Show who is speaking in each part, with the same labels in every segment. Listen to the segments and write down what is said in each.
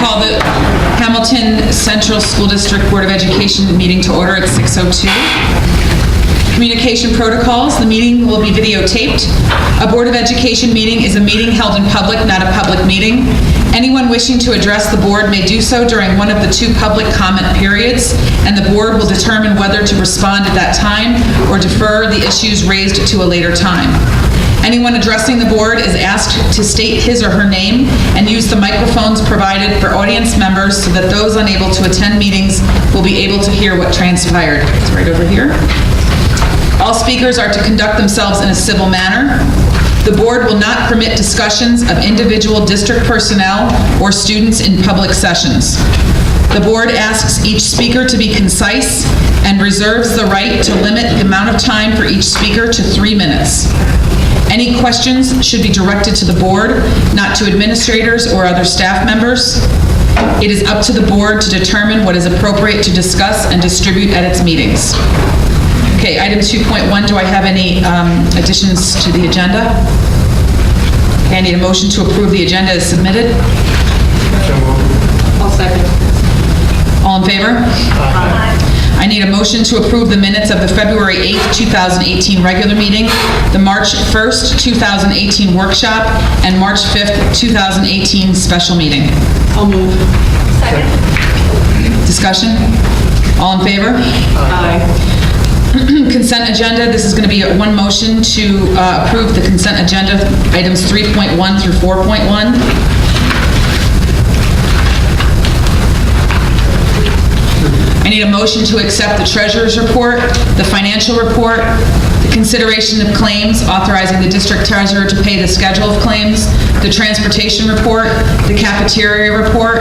Speaker 1: call the Hamilton Central School District Board of Education meeting to order at 6:02. Communication protocols. The meeting will be videotaped. A Board of Education meeting is a meeting held in public, not a public meeting. Anyone wishing to address the board may do so during one of the two public comment periods, and the board will determine whether to respond at that time or defer the issues raised to a later time. Anyone addressing the board is asked to state his or her name and use the microphones provided for audience members so that those unable to attend meetings will be able to hear what transpired. It's right over here. All speakers are to conduct themselves in a civil manner. The board will not permit discussions of individual district personnel or students in public sessions. The board asks each speaker to be concise and reserves the right to limit the amount of time for each speaker to 3 minutes. Any questions should be directed to the board, not to administrators or other staff members. It is up to the board to determine what is appropriate to discuss and distribute at its meetings. Okay, item 2.1, do I have any additions to the agenda? Okay, I need a motion to approve the agenda as submitted.
Speaker 2: I'll second.
Speaker 1: All in favor?
Speaker 2: Aye.
Speaker 1: I need a motion to approve the minutes of the February 8th, 2018 regular meeting, the March 1st, 2018 workshop, and March 5th, 2018 special meeting.
Speaker 2: I'll move.
Speaker 3: Second.
Speaker 1: Discussion? All in favor?
Speaker 2: Aye.
Speaker 1: Consent agenda, this is going to be one motion to approve the consent agenda, items 3.1 through 4.1. I need a motion to accept the treasurer's report, the financial report, the consideration of claims, authorizing the district treasurer to pay the schedule of claims, the transportation report, the cafeteria report,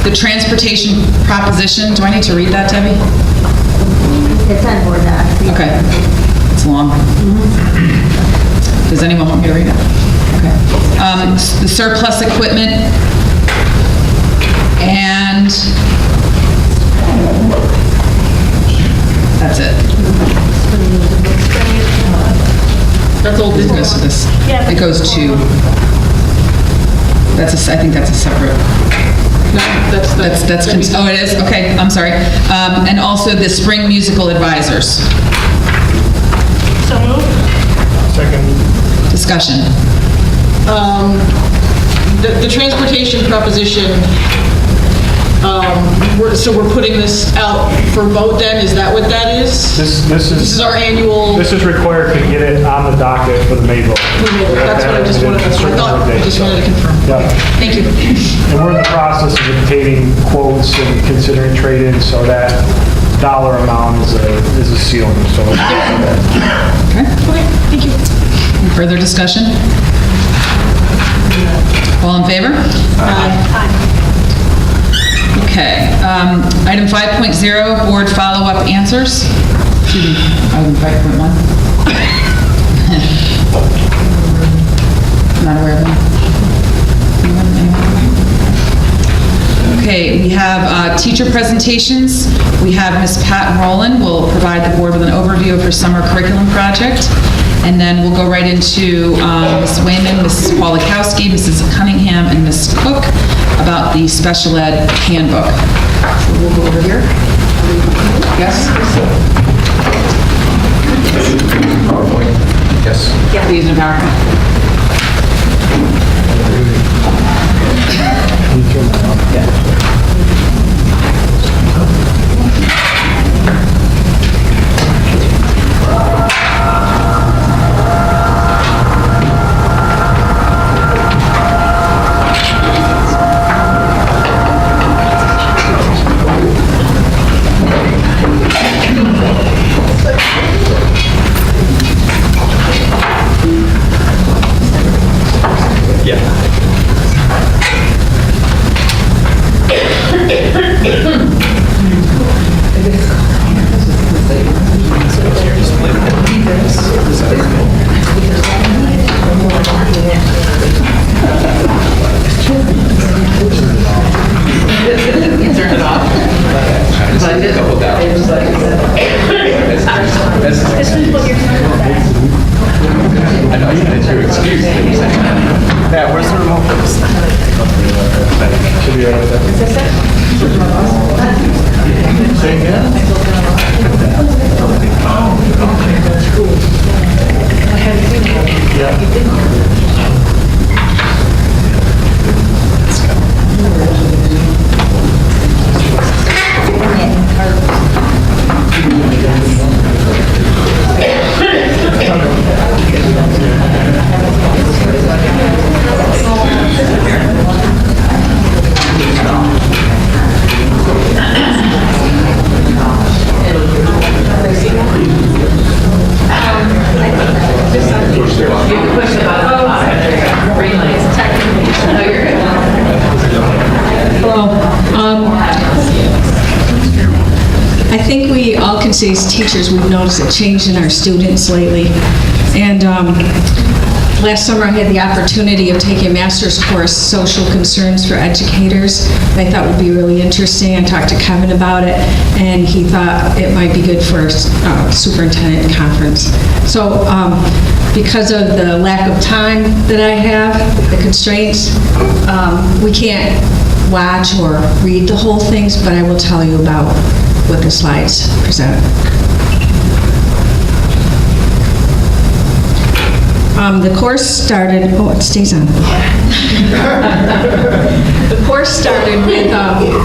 Speaker 1: the transportation proposition. Do I need to read that, Debbie?
Speaker 3: It's on board docs.
Speaker 1: Okay. It's long. Does anyone want me to read it? Okay. The surplus equipment and that's it.
Speaker 2: That's old
Speaker 1: It
Speaker 2: business.
Speaker 1: goes to this.
Speaker 3: Yeah.
Speaker 1: It goes to, I think that's a separate.
Speaker 2: No, that's
Speaker 1: Oh, it is? Okay, I'm sorry. And also the spring musical advisors.
Speaker 3: So moved.
Speaker 4: Second.
Speaker 1: Discussion.
Speaker 2: The transportation proposition, so we're putting this out for vote then, is that what that is?
Speaker 4: This
Speaker 2: This is our annual,
Speaker 4: This is required to get it on the docket for the May vote.
Speaker 2: that's what I just wanted, that's what I thought, I just wanted to confirm.
Speaker 4: Yeah.
Speaker 2: Thank you.
Speaker 4: And we're in the process of obtaining quotes and considering trade-ins, so that dollar amount is a ceiling, so.
Speaker 1: Okay.
Speaker 2: Okay, thank you.
Speaker 1: Any further discussion? All in favor? Okay. Item 5.0, board follow-up answers. Excuse me, item 5.1. Not aware of them. Okay, we have teacher presentations. We have Ms. Pat Rowland will provide the board with an overview of her summer curriculum project. And then we'll go right into Ms. Wayman, Mrs. Polakowski, Mrs. Cunningham, and Ms. Cook about the special ed handbook. So we'll go over here. Yes?
Speaker 5: PowerPoint? Yes.
Speaker 1: Please, in PowerPoint.
Speaker 4: be right with that.
Speaker 6: I think we all can say as teachers, we've noticed a change in our students lately. And last summer, I had the opportunity of taking a master's course, Social Concerns for Educators, that I thought would be really interesting. I talked to Kevin about it, and he thought it might be good for a superintendent conference. So because of the lack of time that I have, the constraints, we can't watch or read the whole things, but I will tell you about what the slides present. The course started, it stays on. The course started with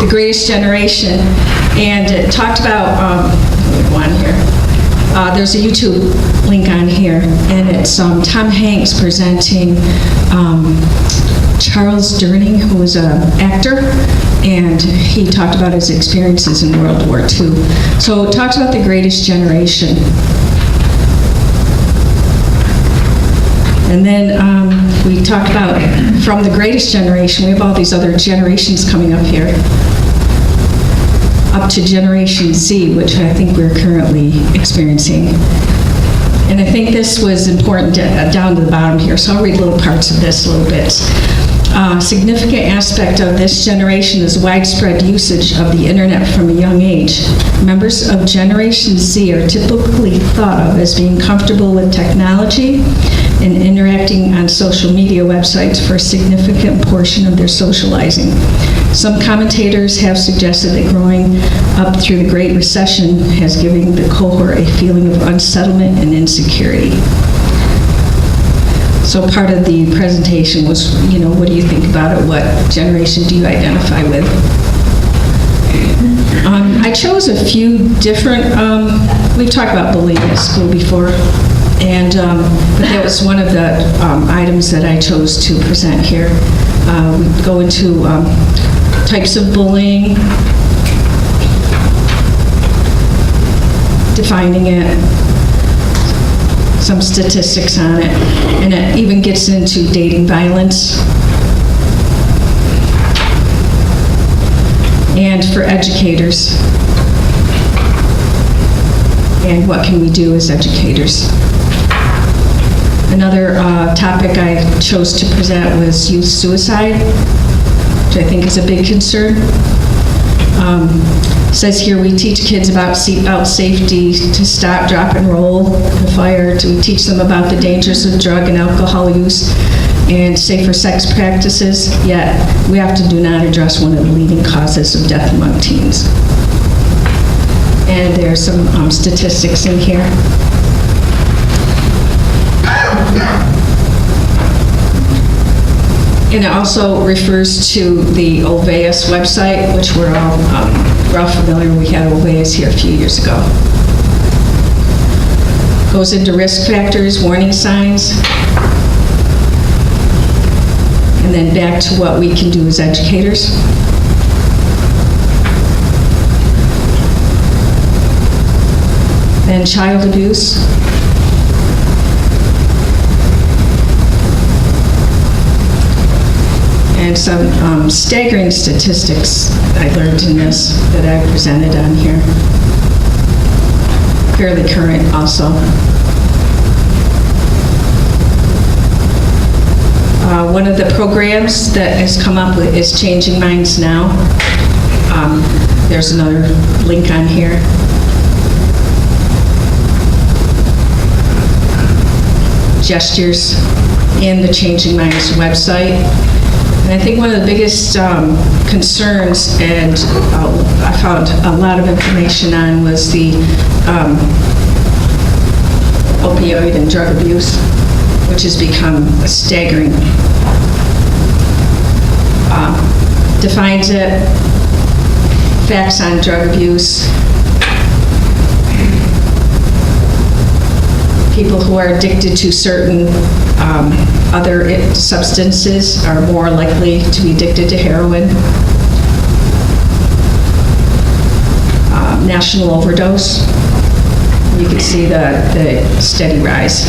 Speaker 6: The Greatest Generation, and it talked about, one here. There's a YouTube link on here, and it's Tom Hanks presenting Charles Durning, who was an actor, and he talked about his experiences in World War II. So it talks about the greatest generation. And then we talked about, from the greatest generation, we have all these other generations coming up here, up to Generation Z, which I think we're currently experiencing. And I think this was important down to the bottom here, so I'll read little parts of this a little bit. Significant aspect of this generation is widespread usage of the internet from a young age. Members of Generation Z are typically thought of as being comfortable with technology and interacting on social media websites for a significant portion of their socializing. Some commentators have suggested that growing up through the Great Recession has given the cohort a feeling of unsettlement and insecurity. So part of the presentation was, what do you think about it? What generation do you identify with? I chose a few different, we've talked about bullying at school before, and but that was one of the items that I chose to present here. We go into types of bullying, defining it, some statistics on it, and it even gets into dating violence. And for educators. And what can we do as educators? Another topic I chose to present was youth suicide, which I think is a big concern. It says here we teach kids about seatbelt safety, to stop, drop, and roll the fire, to teach them about the dangers of drug and alcohol use and safer sex practices, yet we often do not address one of the leading causes of death among teens. And there are some statistics in here. And it also refers to the Olveus website, which we're all familiar with. We had Olveus here a few years ago. Goes into risk factors, warning signs, and then back to what we can do as educators. Then child abuse. And some staggering statistics I learned in this that I presented on here. Fairly current also. One of the programs that has come up with is Changing Minds Now. There's another link on here. Gestures in the Changing Minds website. And I think one of the biggest concerns, and I found a lot of information on, was the opioid and drug abuse, which has become a staggering. Defines it, facts on drug abuse. People who are addicted to certain other substances are more likely to be addicted to heroin. National overdose. You can see the steady rise.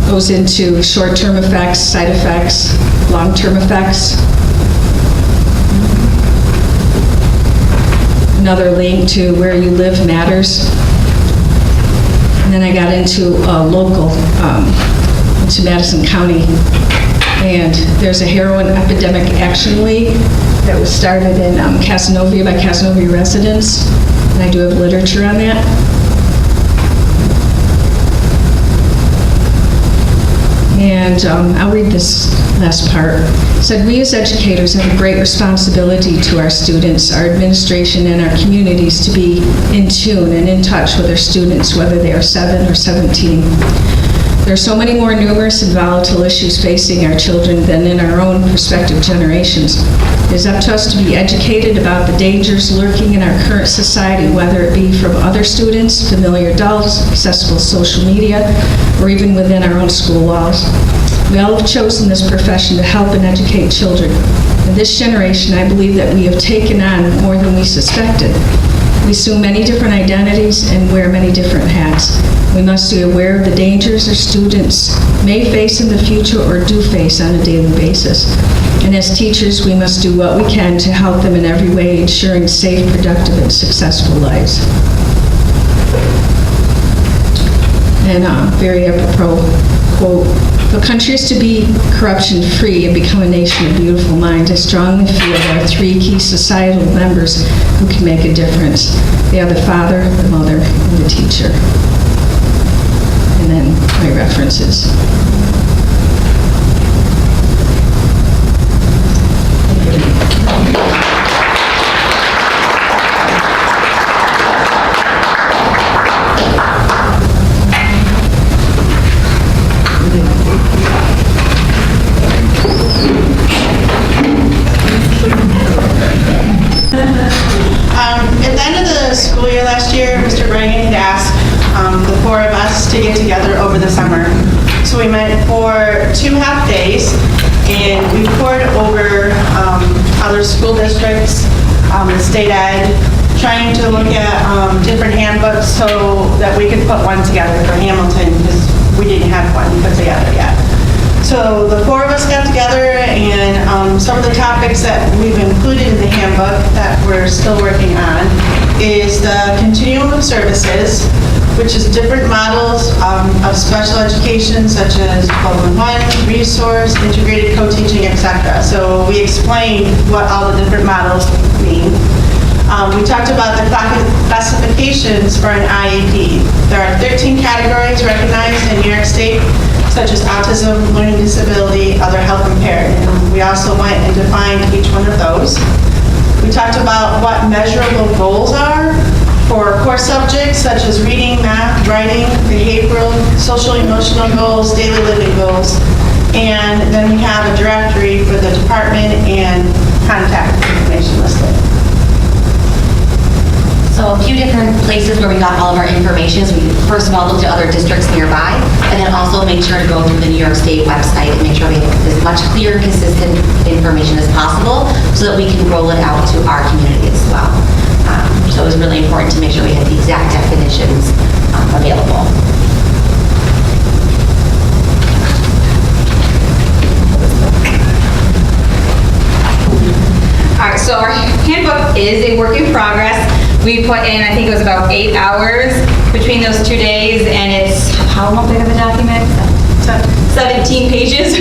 Speaker 6: Goes into short-term effects, side effects, long-term effects. Another link to where you live matters. And then I got into local, into Madison County. And there's a heroin epidemic action league that was started in Casanova by Casanova residents. And I do have literature on that. And I'll read this last part. It said, we as educators have a great responsibility to our students, our administration, and our communities to be in tune and in touch with our students, whether they are 7 or 17. There are so many more numerous and volatile issues facing our children than in our own prospective generations. It is up to us to be educated about the dangers lurking in our current society, whether it be from other students, familiar adults, accessible social media, or even within our own school walls. We all have chosen this profession to help and educate children. In this generation, I believe that we have taken on more than we suspected. We assume many different identities and wear many different hats. We must be aware of the dangers our students may face in the future or do face on a daily basis. And as teachers, we must do what we can to help them in every way, ensuring safe, productive, and successful lives. And very apropos quote, "For countries to be corruption-free and become a nation of beautiful minds, I strongly feel there are 3 key societal members who can make a difference. They are the father, the mother, and the teacher." And then my references.
Speaker 2: At the end of the school year last year, Mr. Brangan had asked the 4 of us to get together over the summer. So we met for 2 half days, and we poured over other school districts, the state ed, trying to look at different handbooks so that we could put one together for Hamilton, because we didn't have one put together yet. So the 4 of us got together, and some of the topics that we've included in the handbook that we're still working on is the continuum of services, which is different models of special education, such as 12-in-1, resource, integrated co-teaching, etc. So we explained what all the different models mean. We talked about the classifications for an IEP. There are 13 categories recognized in New York State, such as autism, learning disability, other health impaired. And we also went and defined each one of those. We talked about what measurable goals are for core subjects such as reading, math, writing, behavioral, social emotional goals, daily living goals. And then we have a directory for the department and contact information listed.
Speaker 7: So a few different places where we got all of our information is we first of all looked at other districts nearby, and then also made sure to go through the New York State website and make sure we have as much clear, consistent information as possible so that we can roll it out to our community as well. So it was really important to make sure we had the exact definitions available.
Speaker 8: All right, so our handbook is a work in progress. We put in, I think it was about 8 hours between those 2 days, and it's, how long big of a document? 17 pages.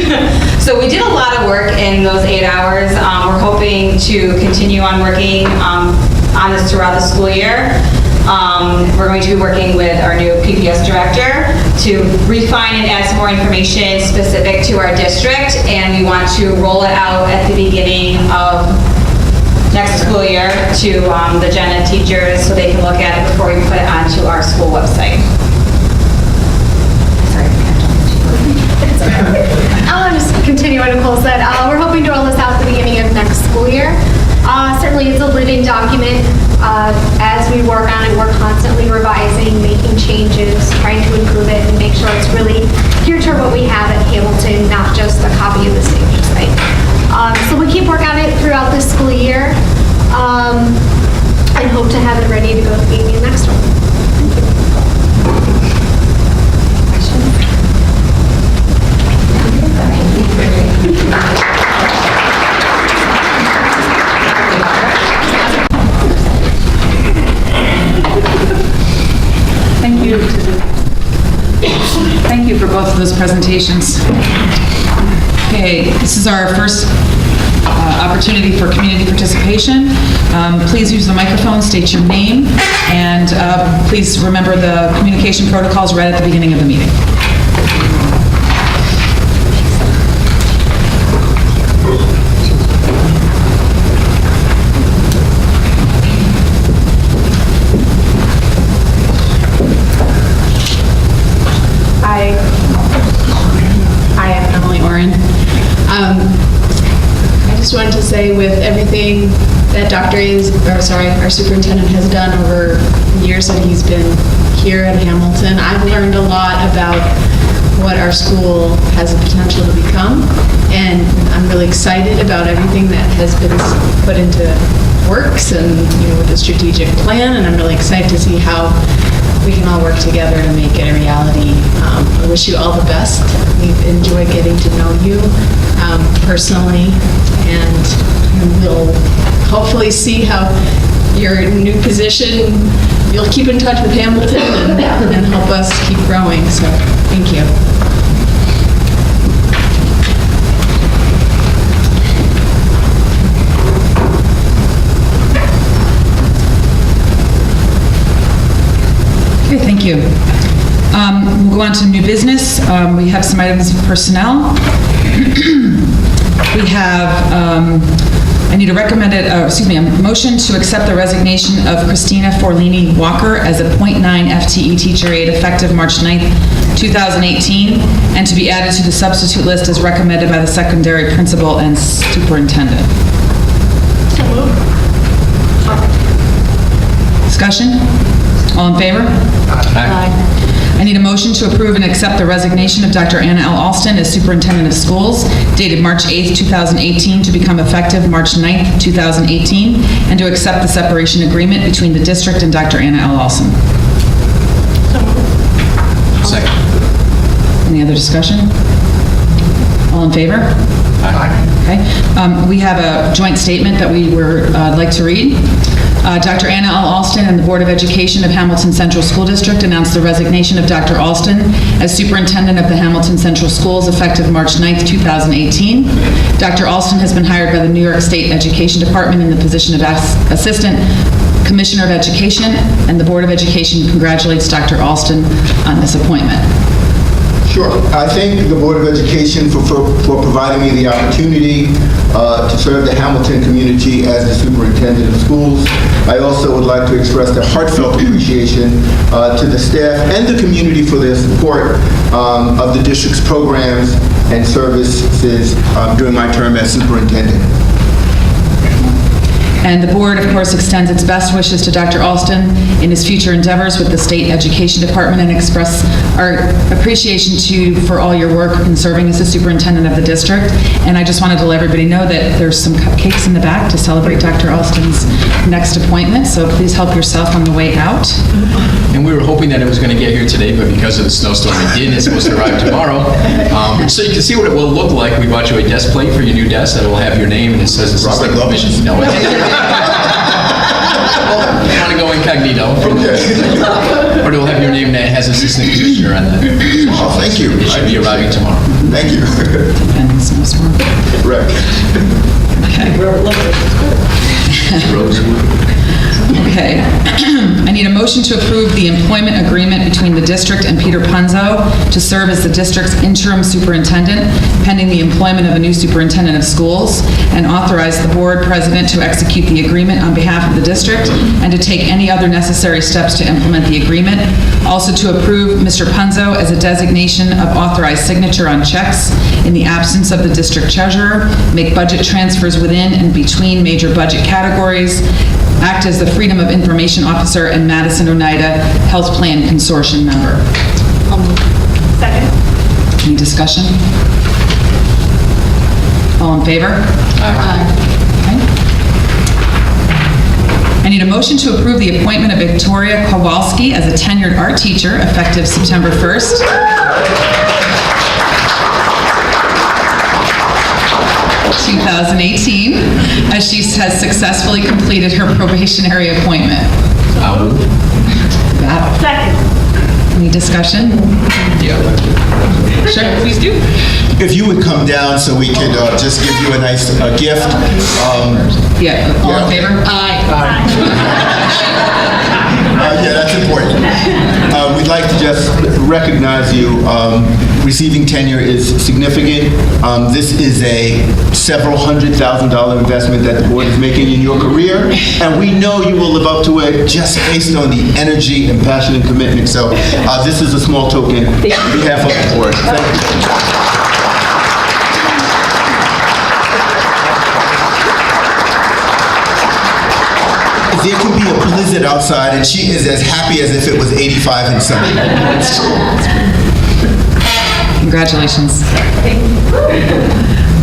Speaker 8: So we did a lot of work in those 8 hours. We're hoping to continue on working on this throughout the school year. We're going to be working with our new PPS director to refine and add some more information specific to our district, and we want to roll it out at the beginning of next school year to the gen ed teachers so they can look at it before we put it onto our school website.
Speaker 9: I'll just continue what Nicole said. We're hoping to roll this out at the beginning of next school year. Certainly, it's a living document. As we work on it, we're constantly revising, making changes, trying to improve it, and make sure it's really geared to what we have at Hamilton, not just a copy of the same site. So we keep working on it throughout this school year, and hope to have it ready to go at the beginning of next one.
Speaker 1: Thank you. Thank you for both of those presentations. Okay, this is our first opportunity for community participation. Please use the microphone, state your name, and please remember the communication protocols read at the beginning of the meeting.
Speaker 10: Hi, I'm Emily Oren. I just wanted to say with everything that our superintendent has done over the years that he's been here at Hamilton, I've learned a lot about what our school has the potential to become, and I'm really excited about everything that has been put into works and, with the strategic plan, and I'm really excited to see how we can all work together to make it a reality. I wish you all the best. We've enjoyed getting to know you personally, and we'll hopefully see how your new position, you'll keep in touch with Hamilton and help us keep growing. So thank you.
Speaker 1: Okay, thank you. We'll go on to new business. We have some items of personnel. We have, I need a motion to accept the resignation of Christina Forlini Walker as a .9 FTE teacher aide effective March 9th, 2018, and to be added to the substitute list as recommended by the secondary principal and superintendent.
Speaker 9: So moved.
Speaker 1: Discussion? All in favor?
Speaker 5: Aye.
Speaker 1: I need a motion to approve and accept the resignation of Dr. Anna L. Alston as superintendent of schools dated March 8th, 2018 to become effective March 9th, 2018, and to accept the separation agreement between the district and Dr. Anna L. Alston.
Speaker 5: Second.
Speaker 1: Any other discussion? All in favor?
Speaker 5: Aye.
Speaker 1: Okay. We have a joint statement that we would like to read. Dr. Anna L. Alston and the Board of Education of Hamilton Central School District announced the resignation of Dr. Alston as superintendent of the Hamilton Central Schools effective March 9th, 2018. Dr. Alston has been hired by the New York State Education Department in the position of Assistant Commissioner of Education, and the Board of Education congratulates Dr. Alston on this appointment.
Speaker 11: Sure. I thank the Board of Education for providing me the opportunity to serve the Hamilton community as the superintendent of schools. I also would like to express a heartfelt appreciation to the staff and the community for their support of the district's programs and services during my term as superintendent.
Speaker 1: And the board, of course, extends its best wishes to Dr. Alston in his future endeavors with the State Education Department and express our appreciation to you for all your work in serving as the superintendent of the district. And I just wanted to let everybody know that there's some cupcakes in the back to celebrate Dr. Alston's next appointment, so please help yourself on the way out.
Speaker 5: And we were hoping that it was going to get here today, but because of the snowstorm, it didn't. It's supposed to arrive tomorrow. So you can see what it will look like. We bought you a desk plate for your new desk that will have your name, and it says Assistant Commissioner. No, you want to go incognito. Or it'll have your name that has Assistant Commissioner on that.
Speaker 11: Oh, thank you.
Speaker 5: It should be arriving tomorrow.
Speaker 11: Thank you.
Speaker 1: And the snowstorm.
Speaker 11: Correct.
Speaker 1: Okay. Okay. I need a motion to approve the employment agreement between the district and Peter Punzo to serve as the district's interim superintendent pending the employment of a new superintendent of schools, and authorize the board president to execute the agreement on behalf of the district and to take any other necessary steps to implement the agreement. Also to approve Mr. Punzo as a designation of authorized signature on checks in the absence of the district treasurer, make budget transfers within and between major budget categories, act as the Freedom of Information Officer and Madison Oneida Health Plan Consortium member.
Speaker 3: Second.
Speaker 1: Any discussion? All in favor? Aye. I need a motion to approve the appointment of Victoria Kowalski as a tenured art teacher effective September 1st. 2018, as she has successfully completed her probationary appointment.
Speaker 3: Second.
Speaker 1: Any discussion? Sure, please do.
Speaker 11: If you would come down so we could just give you a nice gift.
Speaker 1: Yeah, all in favor?
Speaker 11: Yeah, that's important. We'd like to just recognize you. Receiving tenure is significant. This is a several $100,000 investment that the board is making in your career, and we know you will live up to it just based on the energy and passion and commitment. So this is a small token on behalf of the board. Thank you. There can be a blizzard outside, and she is as happy as if it was 85 and sunny.
Speaker 1: Congratulations.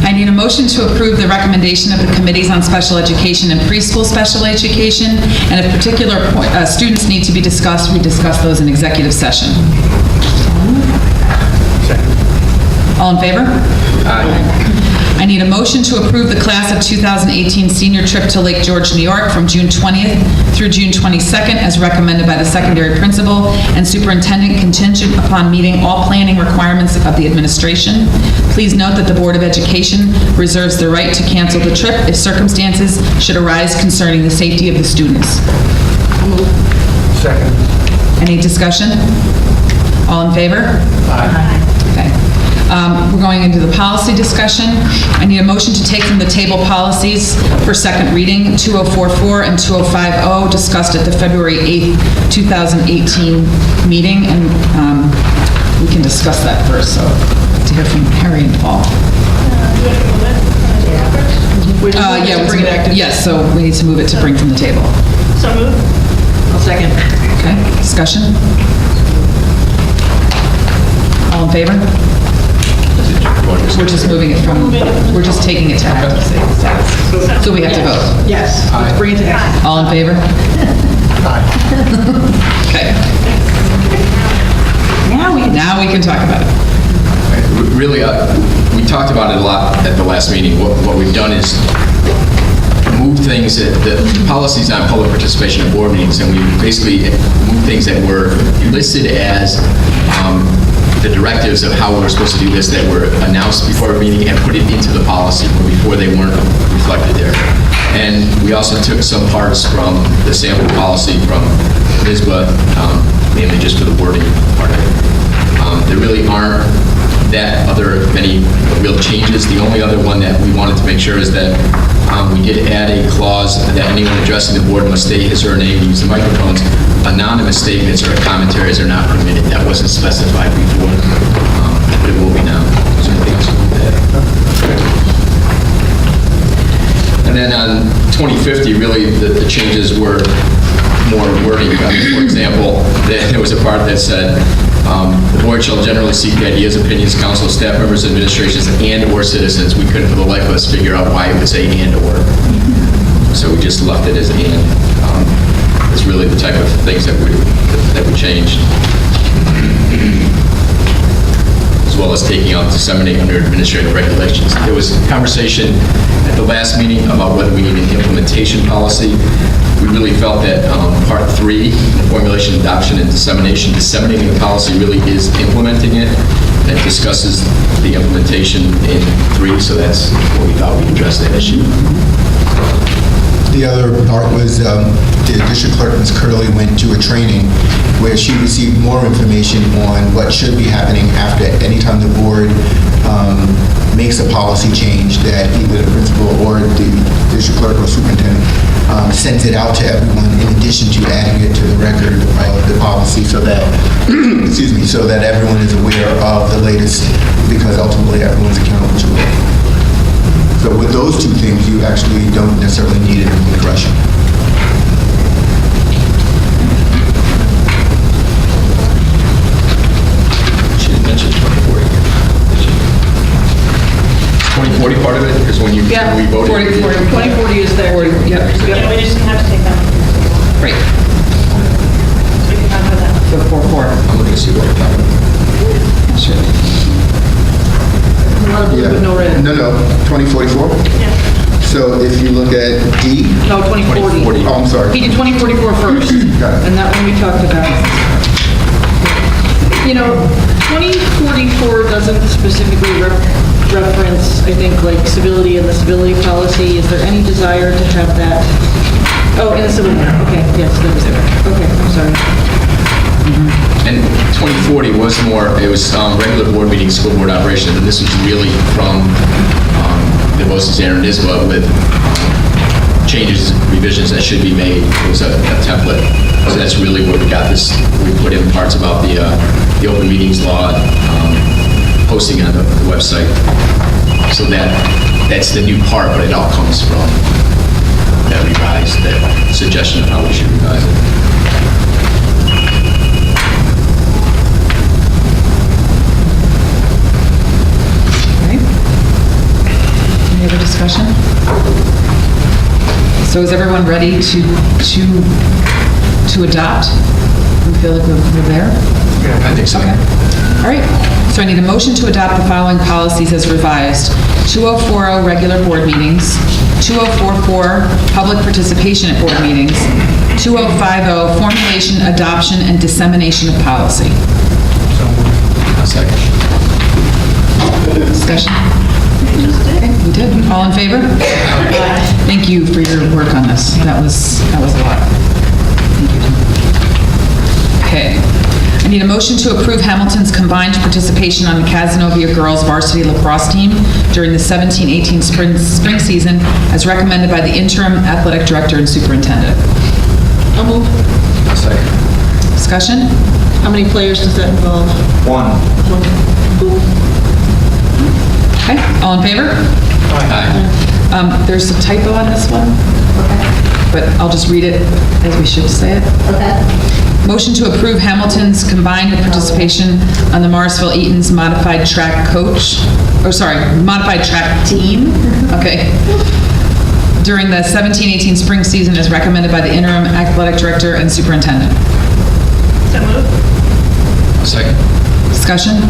Speaker 1: I need a motion to approve the recommendation of the committees on special education and preschool special education, and if particular students need to be discussed, we discuss those in executive session. All in favor? Aye. I need a motion to approve the class of 2018 senior trip to Lake George, New York from June 20th through June 22nd as recommended by the secondary principal and superintendent, contingent upon meeting all planning requirements of the administration. Please note that the Board of Education reserves the right to cancel the trip if circumstances should arise concerning the safety of the students.
Speaker 4: Second.
Speaker 1: Any discussion? All in favor? Aye. Okay. We're going into the policy discussion. I need a motion to take from the table policies for second reading, 2044 and 2050, discussed at the February 8th, 2018 meeting, and we can discuss that first, so to hear from Harry and Paul. Yes, so we need to move it to bring from the table.
Speaker 3: So moved. I'll second.
Speaker 1: Okay, discussion? All in favor? We're just moving it from, we're just taking it to active status. So we have to vote.
Speaker 2: Yes. Bring it to action.
Speaker 1: All in favor? Okay. Now we can talk about it.
Speaker 5: Really, we talked about it a lot at the last meeting. What we've done is move things, the policies on public participation at board meetings, and we basically moved things that were listed as the directives of how we're supposed to do this that were announced before a meeting and put it into the policy where before they weren't reflected there. And we also took some parts from the sample policy from NYSBA, mainly just for the wording part of it. There really aren't that many real changes. The only other one that we wanted to make sure is that we did add a clause that anyone addressing the board must state his or her name and use the microphones. Anonymous statements or commentaries are not permitted. That wasn't specified before, but it will be now. Is there anything else you want to add? And then on 2050, really, the changes were more wording. For example, there was a part that said, the board shall generally seek the ideas, opinions, counsel, staff members, administrations, and/or citizens. We couldn't, for the life of us, figure out why it would say and/or. So we just left it as and. It's really the type of things that we changed. As well as taking out disseminate under administrative regulations. There was conversation at the last meeting about whether we need an implementation policy. We really felt that part 3, formulation, adoption, and dissemination, disseminating the policy really is implementing it. That discusses the implementation in 3, so that's what we thought we'd address that issue.
Speaker 11: The other part was the district clerk, Ms. Curley, went to a training where she received more information on what should be happening after any time the board makes a policy change, that either the principal or the district clerk or superintendent sends it out to everyone in addition to adding it to the record of the policy so that, excuse me, so that everyone is aware of the latest, because ultimately everyone's accountable to it. So with those two things, you actually don't necessarily need an regression.
Speaker 5: She didn't mention 2040. Did she? 2040 part of it is when we voted.
Speaker 3: 2040 is there.
Speaker 1: Yep.
Speaker 2: Yeah, we just didn't have to take that.
Speaker 1: Great.
Speaker 2: So we can talk about that.
Speaker 1: So 4-4.
Speaker 5: I'm looking to see what we're talking about.
Speaker 1: Sure.
Speaker 3: A lot of blue, but no red.
Speaker 11: No, 2044?
Speaker 2: Yeah.
Speaker 11: So if you look at D,
Speaker 3: No, 2040.
Speaker 5: 2040.
Speaker 11: oh, I'm sorry.
Speaker 3: He did 2044 first,
Speaker 11: Got it.
Speaker 3: and that one we talked about. You know, 2044 doesn't specifically reference, I think, like civility and the civility policy. Is there any desire to have that? Oh, in the civility, okay, yes, there was there. Okay, I'm sorry.
Speaker 5: And 2040 was more, it was regular board meeting, school board operations, and this was really from the BOCES and NISBA with changes, revisions that should be made. It was a template. So that's really where we got this. We put in parts about the open meetings law, posting on the website. So that's the new part, but it all comes from that revised, that suggestion of how we should revise it.
Speaker 1: Any other discussion? So is everyone ready to adopt? We feel like we're there?
Speaker 5: I think so.
Speaker 1: Okay. All right. So I need a motion to adopt the following policies as revised. 2040 regular board meetings, 2044 public participation at board meetings, 2050 formulation, adoption, and dissemination of policy.
Speaker 5: A second.
Speaker 1: Discussion? Okay, we did. All in favor? Thank you for your work on this. That was a lot. Thank you. Okay. I need a motion to approve Hamilton's combined participation on the Cazenovia girls varsity lacrosse team during the 17-18 spring season as recommended by the interim athletic director and superintendent.
Speaker 3: I'll move.
Speaker 5: A second.
Speaker 1: Discussion?
Speaker 3: How many players does that involve?
Speaker 11: One.
Speaker 1: Okay, all in favor?
Speaker 5: Aye.
Speaker 1: There's a typo on this one, but I'll just read it as we should say it. Motion to approve Hamilton's combined participation on the Morrisville Eaton's modified track modified track team, okay, during the 17-18 spring season as recommended by the interim athletic director and superintendent.
Speaker 2: So moved.
Speaker 5: A second.
Speaker 1: Discussion?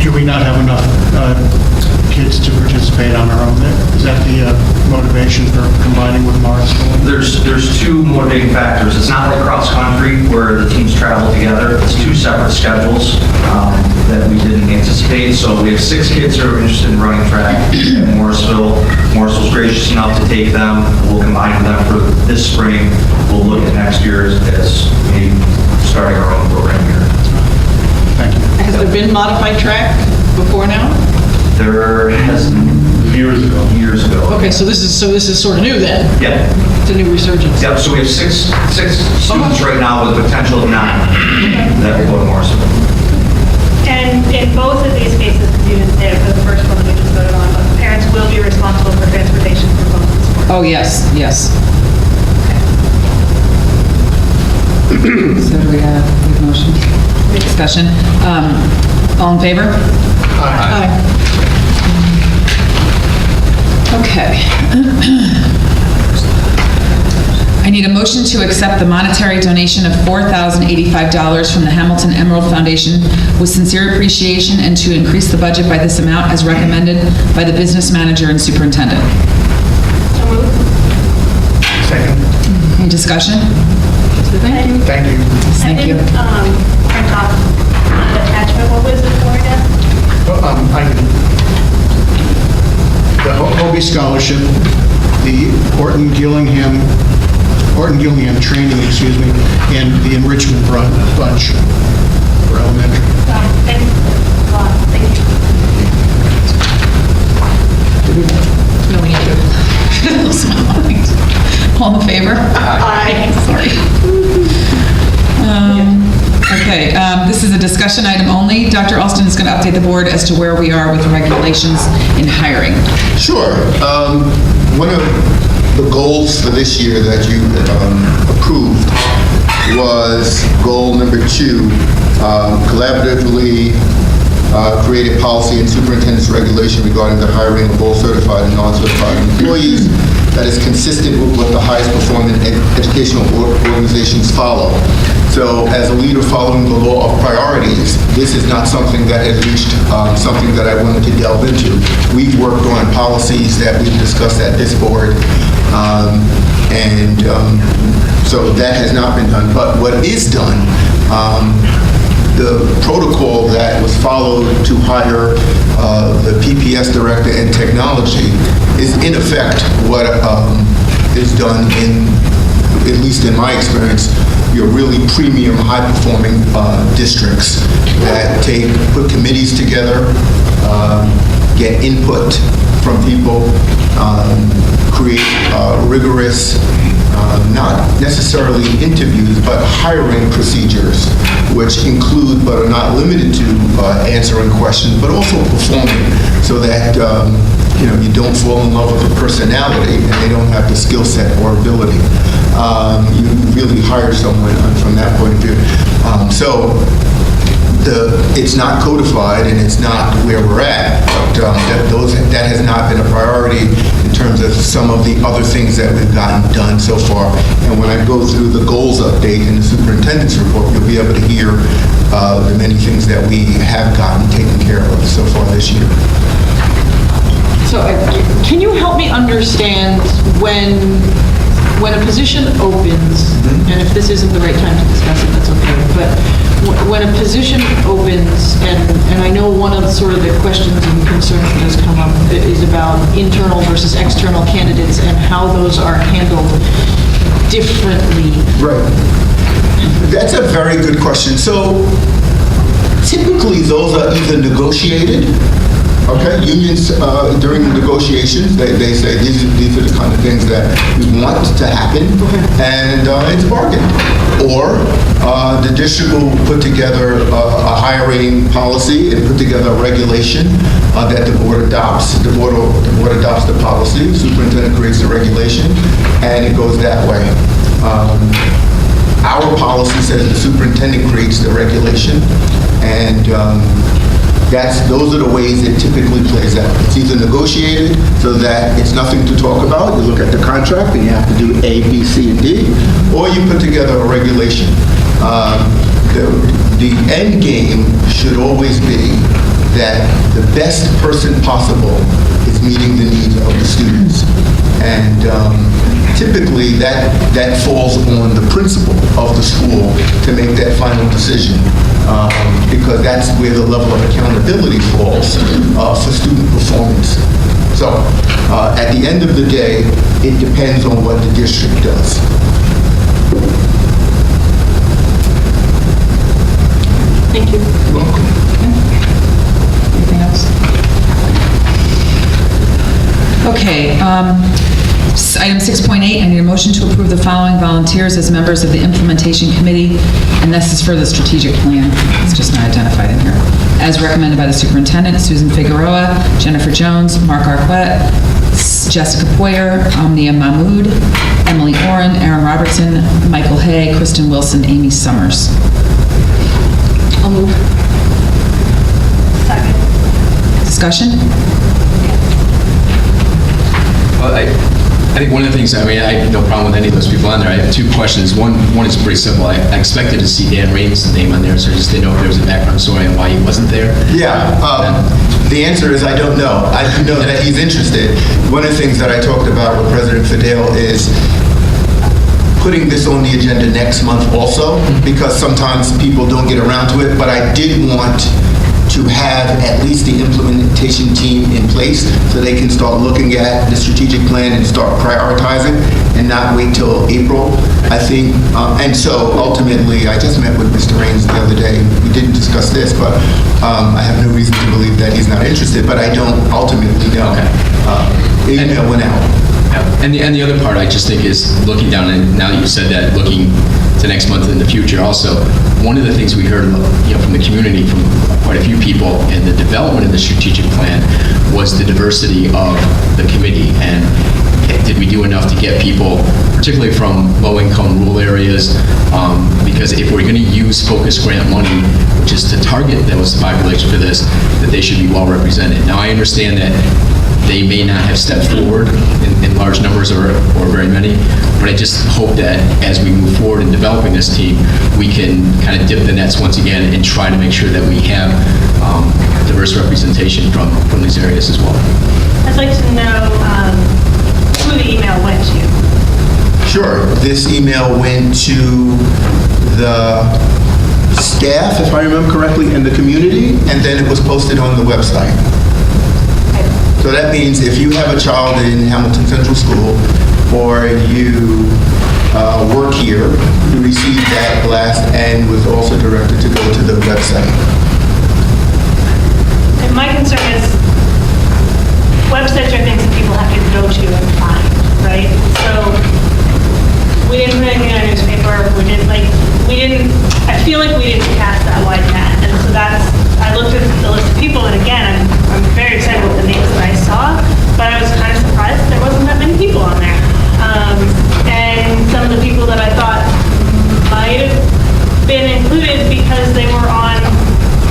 Speaker 12: Do we not have enough kids to participate on our own there? Is that the motivation for combining with Morrisville?
Speaker 13: There's two motivating factors. It's not like cross country where the teams travel together. It's two separate schedules that we didn't anticipate. So we have 6 kids who are interested in running track at Morrisville. Morrisville's gracious enough to take them. We'll combine them for this spring. We'll look at next year as maybe starting our own program here.
Speaker 12: Thank you.
Speaker 3: Has there been modified track before now?
Speaker 13: There has years ago.
Speaker 3: Okay, so this is sort of new then?
Speaker 13: Yep.
Speaker 3: It's a new resurgence.
Speaker 13: Yep, so we have six students right now with a potential of 9 that will go to Morrisville.
Speaker 2: And in both of these cases, because you didn't say it for the first one that we just voted on, but parents will be responsible for transportation for both the sports.
Speaker 1: Oh, yes, yes. So do we have a motion? Discussion? All in favor?
Speaker 3: Aye.
Speaker 1: Okay. I need a motion to accept the monetary donation of $4,085 from the Hamilton Emerald Foundation with sincere appreciation and to increase the budget by this amount as recommended by the business manager and superintendent.
Speaker 2: So moved.
Speaker 12: Second.
Speaker 1: Any discussion?
Speaker 3: Thank you.
Speaker 12: Thank you.
Speaker 1: Thank you.
Speaker 2: I didn't print off the attachment. What was it for again?
Speaker 12: Well, the Hobie Scholarship, the Orton Gillingham Training, and the Enrichment Bunch for elementary.
Speaker 3: No, we need to.
Speaker 1: All in favor? Aye. Sorry. Okay, this is a discussion item only. Dr. Alston is going to update the board as to where we are with regulations in hiring.
Speaker 11: Sure. One of the goals for this year that you approved was goal number 2, collaboratively create a policy and superintendent's regulation regarding the hiring of both certified and non-certified employees that is consistent with what the highest performing educational organizations follow. So as a leader following the law of priorities, this is not something that has reached something that I wanted to delve into. We've worked on policies that we've discussed at this board, so that has not been done. But what is done, the protocol that was followed to hire the PPS director and technology is in effect what is done in, at least in my experience, your really premium, high-performing districts that put committees together, get input from people, create rigorous, not necessarily interviews, but hiring procedures, which include but are not limited to answering questions, but also performing, so that you don't fall in love with a personality and they don't have the skill set or ability. You really hire someone from that point of view. It's not codified and it's not where we're at, but that has not been a priority in terms of some of the other things that we've gotten done so far. And when I go through the goals update in the superintendent's report, you'll be able to hear the many things that we have gotten taken care of so far this year.
Speaker 3: So can you help me understand when a position opens, and if this isn't the right time to discuss it, that's okay, but when a position opens, and I know one of sort of the questions and concerns that has come up is about internal versus external candidates and how those are handled differently.
Speaker 11: Right. That's a very good question. So typically those are either negotiated. Okay, unions, during the negotiations, they say these are the kind of things that we want to happen, and it's bargained. Or the district will put together a hiring policy and put together a regulation that the board adopts. The board adopts the policy, the superintendent creates the regulation, and it goes that way. Our policy says the superintendent creates the regulation, and those are the ways it typically plays out. It's either negotiated so that it's nothing to talk about, you look at the contract and you have to do A, B, C, and D, or you put together a regulation. The end game should always be that the best person possible is meeting the needs of the students. And typically that falls on the principal of the school to make that final decision, because that's where the level of accountability falls for student performance. So at the end of the day, it depends on what the district does.
Speaker 3: Thank you.
Speaker 11: You're welcome.
Speaker 1: Anything else? Okay, item 6.8, I need a motion to approve the following volunteers as members of the implementation committee, and this is for the strategic plan. It's just not identified in here. As recommended by the superintendent, Susan Figueroa, Jennifer Jones, Mark Arquette, Jessica Poyer, Omnia Mahmood, Emily Oren, Aaron Robertson, Michael Hay, Kristen Wilson, Amy Summers.
Speaker 3: I'll move.
Speaker 9: Second.
Speaker 1: Discussion?
Speaker 5: Well, I think one of the things, I have no problem with any of those people on there. I have two questions. One is pretty simple. I expected to see Dan Raines' name on there, so I just didn't know if there was a background story on why he wasn't there.
Speaker 11: Yeah, the answer is I don't know. I do know that he's interested. One of the things that I talked about with President Fidel is putting this on the agenda next month also, because sometimes people don't get around to it, but I did want to to have at least the implementation team in place so they can start looking at the strategic plan and start prioritizing and not wait till April, I think. And so ultimately, I just met with Mr. Raines the other day. We didn't discuss this, but I have no reason to believe that he's not interested, but I don't ultimately know. The email went out.
Speaker 5: And the other part I just think is looking down, and now that you said that, looking to next month in the future also, one of the things we heard from the community, from quite a few people in the development of the strategic plan was the diversity of the committee, and did we do enough to get people, particularly from low-income rural areas, because if we're going to use focus grant money, which is to target those population for this, that they should be well represented. Now I understand that they may not have stepped forward in large numbers or very many, but I just hope that as we move forward in developing this team, we can kind of dip the nets once again and try to make sure that we have diverse representation from these areas as well.
Speaker 2: I'd like to know who the email went to.
Speaker 11: Sure. This email went to the staff, if I remember correctly, and the community, and then it was posted on the website. So that means if you have a child in Hamilton Central School, or you work here, you received that blast and was also directed to go to the website.
Speaker 2: And my concern is websites are things that people have to go to and find, right? So we didn't put anything on a newspaper. I feel like we didn't cast that wide net. And so I looked at the list of people, and again, I'm very excited with the names that I saw, but I was kind of surprised that there wasn't that many people on there. And some of the people that I thought might have been included because they were on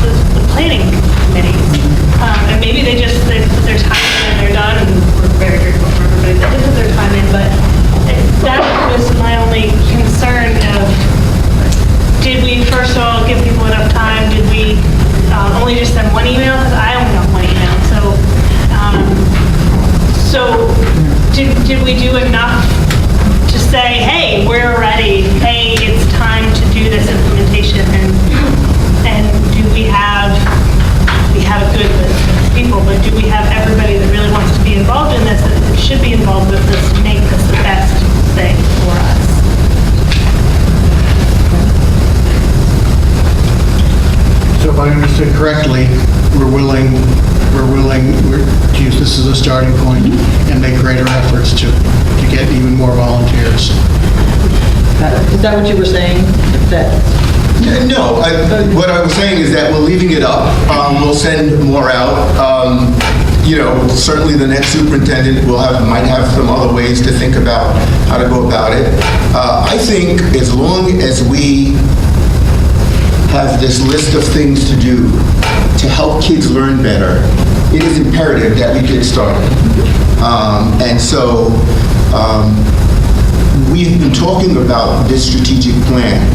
Speaker 2: the planning committees. And maybe they put their time in and they're done, and we're very grateful for everybody that did put their time in, but that was my only concern of, did we, first of all, give people enough time? Did we only just send one email? Because I only got one email. So did we do enough to say, hey, we're ready. Hey, it's time to do this implementation. And do we have a good list of people, but do we have everybody that really wants to be involved in this, that should be involved with this, to make this the best thing for us?
Speaker 12: So if I understood correctly, we're willing to use this as a starting point and make greater efforts to get even more volunteers.
Speaker 3: Is that what you were saying?
Speaker 11: No, what I was saying is that we're leaving it up. We'll send more out. Certainly the next superintendent might have some other ways to think about how to go about it. I think as long as we have this list of things to do to help kids learn better, it is imperative that we get started. And so we've been talking about this strategic plan.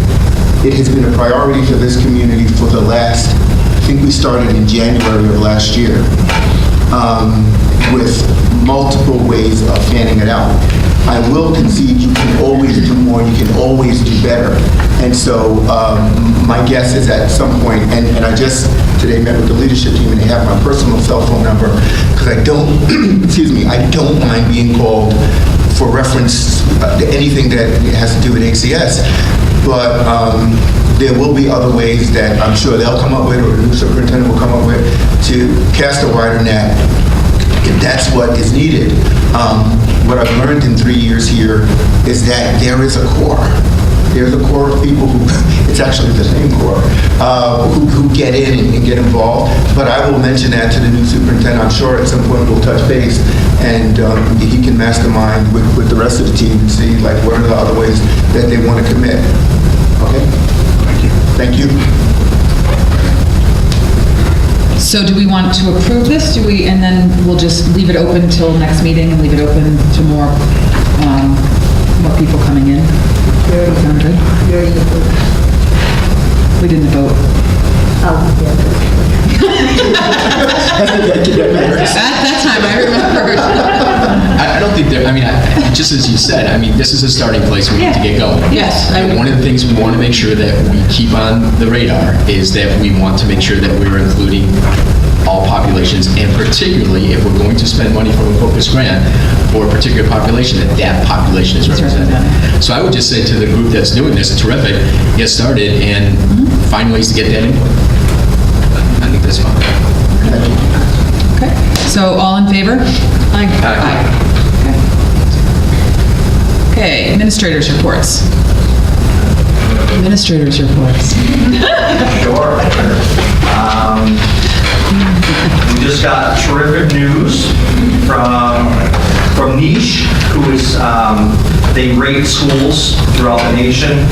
Speaker 11: It has been a priority for this community for the last, I think we started in January of last year, with multiple ways of fanning it out. I will concede you can always do more, you can always do better. And so my guess is at some point, and I just today met with the leadership team and they have my personal cell phone number, because I don't, I don't mind being called for reference to anything that has to do with HCS, but there will be other ways that I'm sure they'll come up with, or the new superintendent will come up with, to cast a wider net if that's what is needed. What I've learned in 3 years here is that there is a core. There's a core of people who, it's actually the same core, who get in and get involved. But I will mention that to the new superintendent. I'm sure at some point we'll touch base and he can mastermind with the rest of the team and see like what are the other ways that they want to commit. Okay? Thank you. Thank you.
Speaker 1: So do we want to approve this? And then we'll just leave it open till next meeting and leave it open to more people coming in? Sound good? We didn't vote.
Speaker 5: That time I remembered. I don't think there But, I mean, just as you said, I mean, this is a starting place we need to get going.
Speaker 3: Yes, I
Speaker 5: And one of the things we want to make sure that we keep on the radar is that we want to make sure that we're including all populations, and particularly if we're going to spend money from a focus grant for a particular population, that population is represented. So I would just say to the group that's doing this, terrific, get started and find ways to get that input. I think that's fine.
Speaker 1: Okay, so all in favor? Aye. Okay, administrators' reports. Administrators' reports.
Speaker 13: Sure. We just got terrific news from Niche, who is, they rate schools throughout the nation.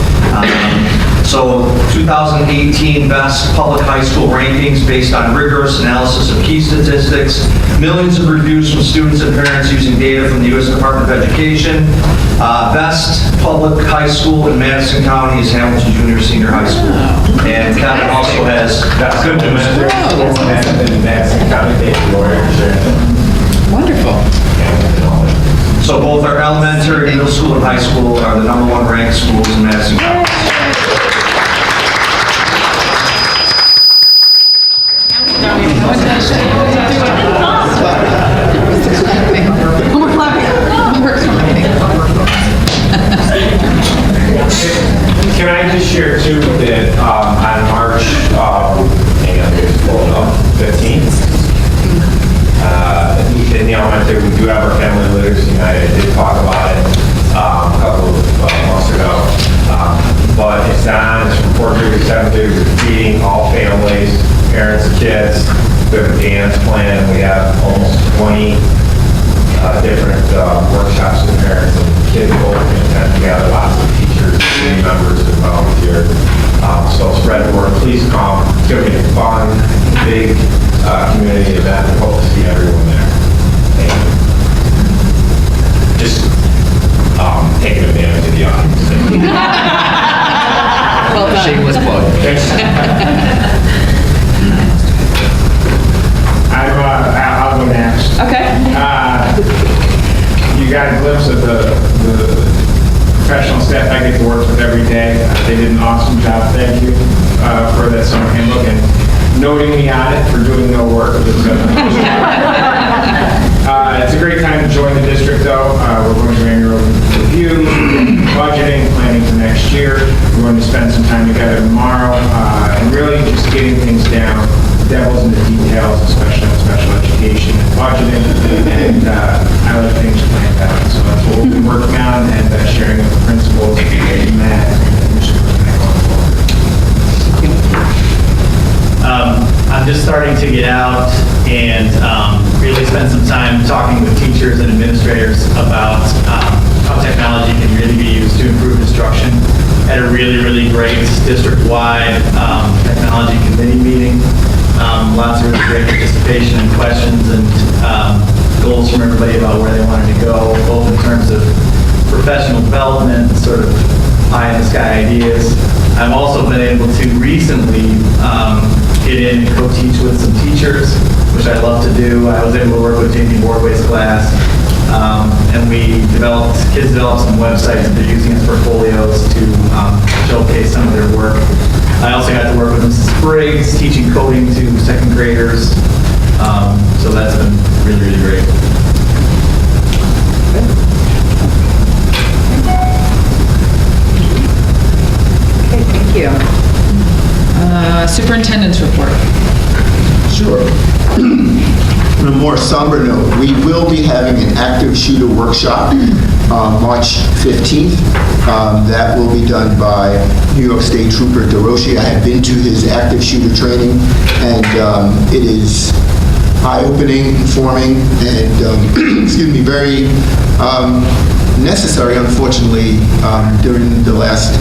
Speaker 13: So 2018 best public high school rankings based on rigorous analysis of key statistics, millions of reviews from students and parents using data from the U.S. Department of Education. Best public high school in Madison County is Hamilton Junior Senior High School. And Kevin also has good news.
Speaker 1: Wonderful.
Speaker 13: So both our elementary, middle school, and high school are the #1 ranked schools in Madison County.
Speaker 4: Can I just share too that on March 15th, in the elementary, we do have our Family Literacy Night. I did talk about it a couple of months ago. But it's on, it's from 4:30 to 7:30, we're feeding all families, parents, kids. We have a dance plan. We have almost 20 different workshops with parents and kids both can attend together, lots of teachers, community members and volunteers. So spread the word, please come. It's going to be a fun, big community event. We hope to see everyone there. And just taking advantage of the audience.
Speaker 5: Shameless plug.
Speaker 4: I'll go next.
Speaker 1: Okay.
Speaker 4: You got a glimpse of the professional staff I get to work with every day. They did an awesome job. Thank you for that summer handbook and noting me on it for doing no work. It's a great time to join the district, though. We're going to annual review, budgeting, planning for next year. We're going to spend some time together tomorrow and really just getting things down. Devil's in the details, especially in special education and budgeting, and I like things planned out. So that's what we've been working on and sharing with the principals and Matt and the superintendent going forward.
Speaker 14: I'm just starting to get out and really spend some time talking with teachers and administrators about how technology can really be used to improve instruction. At a really great district-wide technology committee meeting. Lots of really great participation and questions and goals from everybody about where they wanted to go, both in terms of professional development and sort of pie-in-the-sky ideas. I've also been able to recently get in and co-teach with some teachers, which I love to do. I was able to work with Jamie Bordway's class, and kids developed some websites that they're using as portfolios to showcase some of their work. I also got to work with Mrs. Briggs, teaching coding to second graders. So that's been really great.
Speaker 1: Okay, thank you. Superintendent's report.
Speaker 11: Sure. On a more somber note, we will be having an active shooter workshop March 15th. That will be done by New York State Trooper DeRoshi. I have been to his active shooter training, and it is eye-opening, informing, and excuse me, very necessary, unfortunately, during the last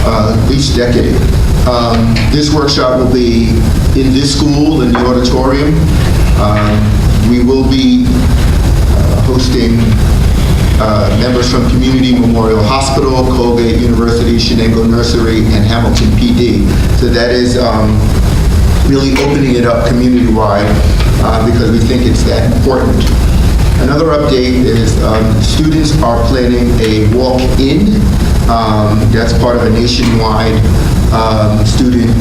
Speaker 11: at least decade. This workshop will be in this school, in the auditorium. We will be hosting members from Community Memorial Hospital, Colgate University, Shenango Nursery, and Hamilton PD. So that is really opening it up community-wide because we think it's that important. Another update is students are planning a walk-in. That's part of a nationwide student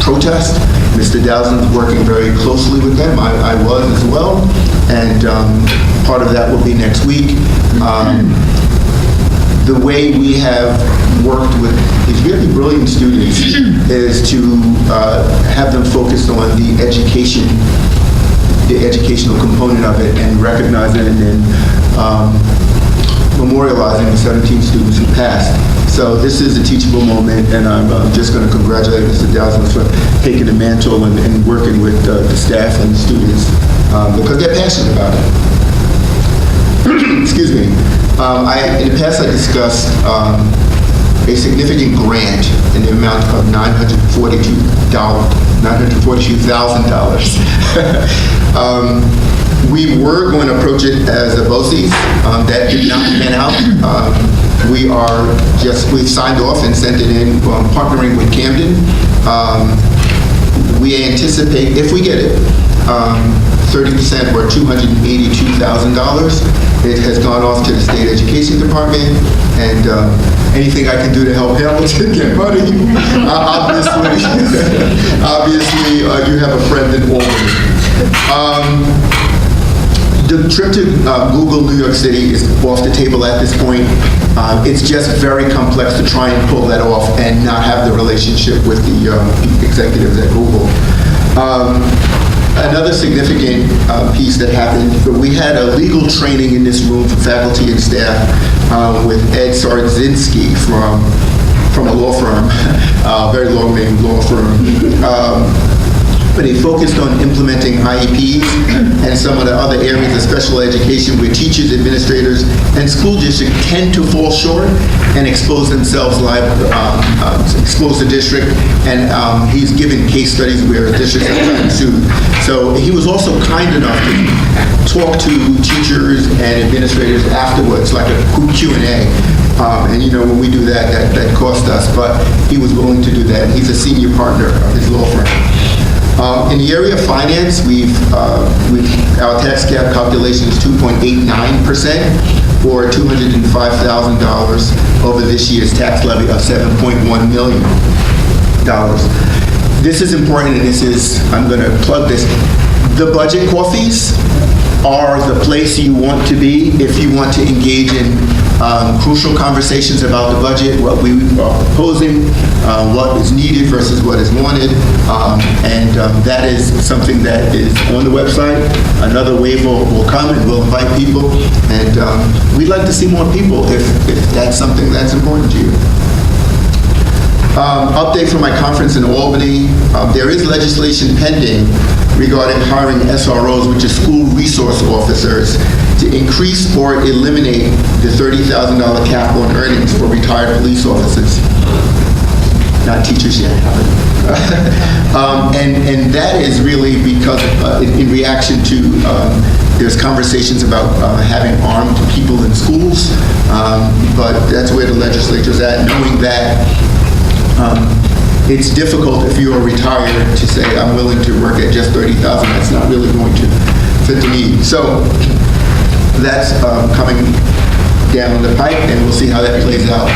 Speaker 11: protest. Mr. Dowson's working very closely with them. I was as well. And part of that will be next week. The way we have worked with these really brilliant students is to have them focused on the educational component of it and recognize it and then memorializing the 17 students who passed. So this is a teachable moment, and I'm just going to congratulate Mr. Dowson for taking the mantle and working with the staff and the students because they're passionate about it. Excuse me. In the past, I discussed a significant grant in the amount of $942,000. We were going to approach it as a BOCES. That did not pan out. We've signed off and sent it in, partnering with Camden. We anticipate, if we get it, 30% or $282,000. It has gone off to the State Education Department, and anything I can do to help Hamilton get money, obviously, you have a friend in Albany. The trip to Google New York City is off the table at this point. It's just very complex to try and pull that off and not have the relationship with the executives at Google. Another significant piece that happened, we had a legal training in this room for faculty and staff with Ed Sardzinski from a law firm, very long-name law firm. But he focused on implementing IEPs and some of the other areas of special education where teachers, administrators, and school districts tend to fall short and expose themselves expose the district, and he's given case studies where districts have gotten sued. So he was also kind enough to talk to teachers and administrators afterwards, like a Q&A. And when we do that cost us, but he was willing to do that. He's a senior partner of his law firm. In the area of finance, our tax cap calculation is 2.89%, or $205,000 over this year's tax levy of $7.1 million. This is important, and I'm going to plug this. The budget coffees are the place you want to be if you want to engage in crucial conversations about the budget, what we are proposing, what is needed versus what is wanted, and that is something that is on the website. Another wave will come, and we'll invite people, and we'd like to see more people if that's something that's important to you. Update from my conference in Albany. There is legislation pending regarding hiring SROs, which is school resource officers, to increase or eliminate the $30,000 cap on earnings for retired police officers. Not teachers yet. And that is really because in reaction to there's conversations about having armed people in schools, but that's where the legislature's at, knowing that it's difficult if you are retired to say, I'm willing to work at just $30,000. That's not really going to fit the need. So that's coming down the pipe, and we'll see how that plays out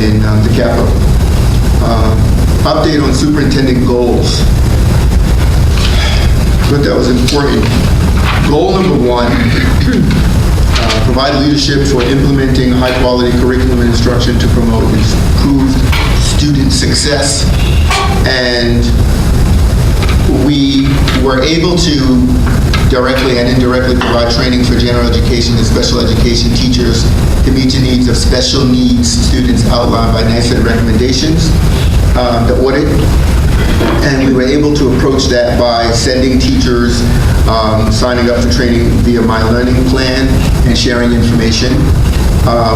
Speaker 11: in the Capitol. Update on superintendent goals. But that was important. Goal number 1, provide leadership for implementing high-quality curriculum and instruction to promote improved student success. And we were able to directly and indirectly provide training for general education and special education teachers to meet the needs of special needs students outlined by NYSERD recommendations, the audit. And we were able to approach that by sending teachers signing up for training via My Learning Plan and sharing information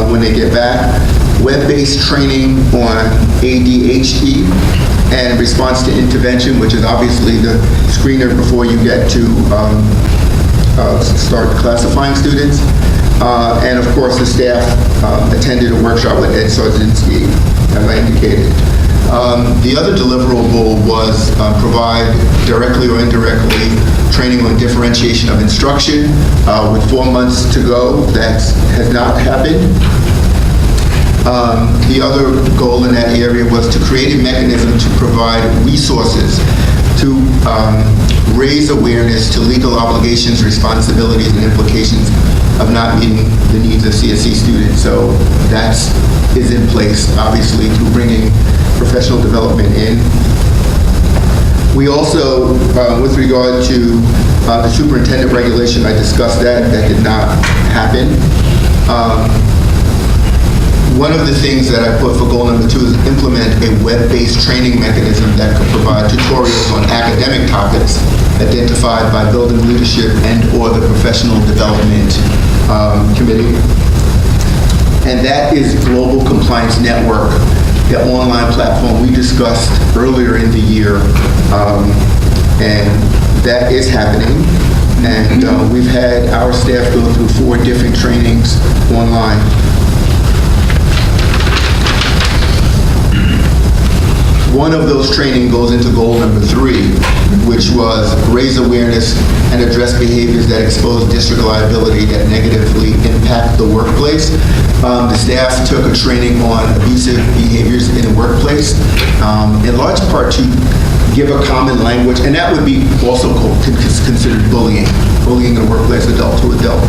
Speaker 11: when they get back. Web-based training on ADHD and response to intervention, which is obviously the screener before you get to start classifying students. And of course, the staff attended a workshop with Ed Sardzinski, as I indicated. The other deliverable was provide directly or indirectly training training on differentiation of instruction. With 4 months to go, that has not happened. The other goal in that area was to create a mechanism to provide resources to raise awareness to legal obligations, responsibilities, and implications of not meeting the needs of CSE students. So that is in place, obviously, through bringing professional development in. We also, with regard to the superintendent regulation, I discussed that. That did not happen. One of the things that I put for goal number 2 is implement a web-based training mechanism that could provide tutorials on academic topics identified by building leadership and/or the professional development committee. And that is Global Compliance Network, the online platform we discussed earlier in the year. And that is happening. And we've had our staff go through 4 different trainings online. One of those training goes into goal number 3, which was raise awareness and address behaviors that expose district liability that negatively impact the workplace. The staff took a training on abusive behaviors in the workplace, in large part to give a common language, and that would be also considered bullying in the workplace, adult to adult.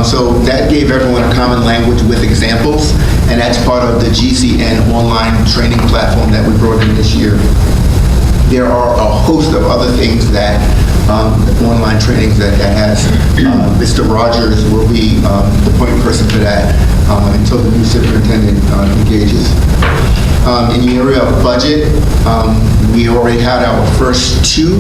Speaker 11: So that gave everyone a common language with examples, and that's part of the GCN online training platform that we brought in this year. There are a host of other things that online trainings that has. Mr. Rogers will be the point person for that until the new superintendent engages. In the area of budget, we already had our first 2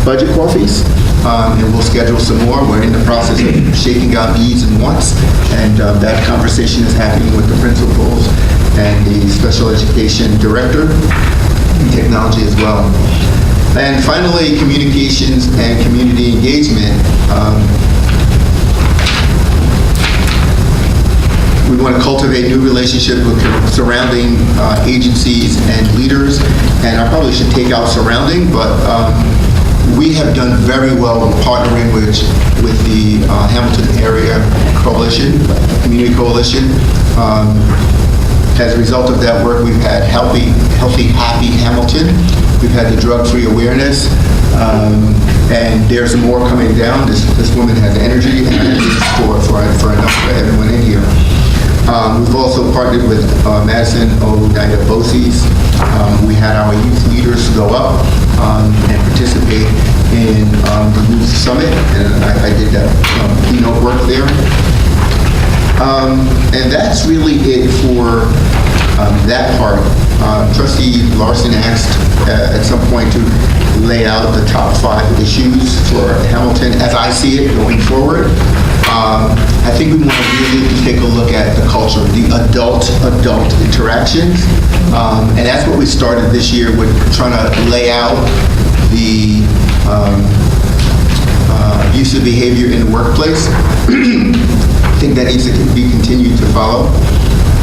Speaker 11: budget coffees, and we'll schedule some more. We're in the process of shaking out needs and wants, and that conversation is happening with the principals and the special education director, and technology as well. And finally, communications and community engagement. We want to cultivate new relationships with surrounding agencies and leaders, and I probably should take out surrounding, but we have done very well in partnering with the Hamilton Area Coalition, Community Coalition. As a result of that work, we've had Healthy, Happy Hamilton. We've had the drug-free awareness, and there's more coming down. This woman has energy, and it is for enough for everyone in here. We've also partnered with Madison O'Nidabosis. We had our youth leaders go up and participate in the Youth Summit, and I did that keynote work there. And that's really it for that part. Trustee Larson asked at some point to lay out the top 5 issues for Hamilton as I see it going forward. I think we want to really take a look at the culture, the adult interactions, and that's what we started this year with, trying to lay out the abusive behavior in the workplace. I think that needs to be continued to follow.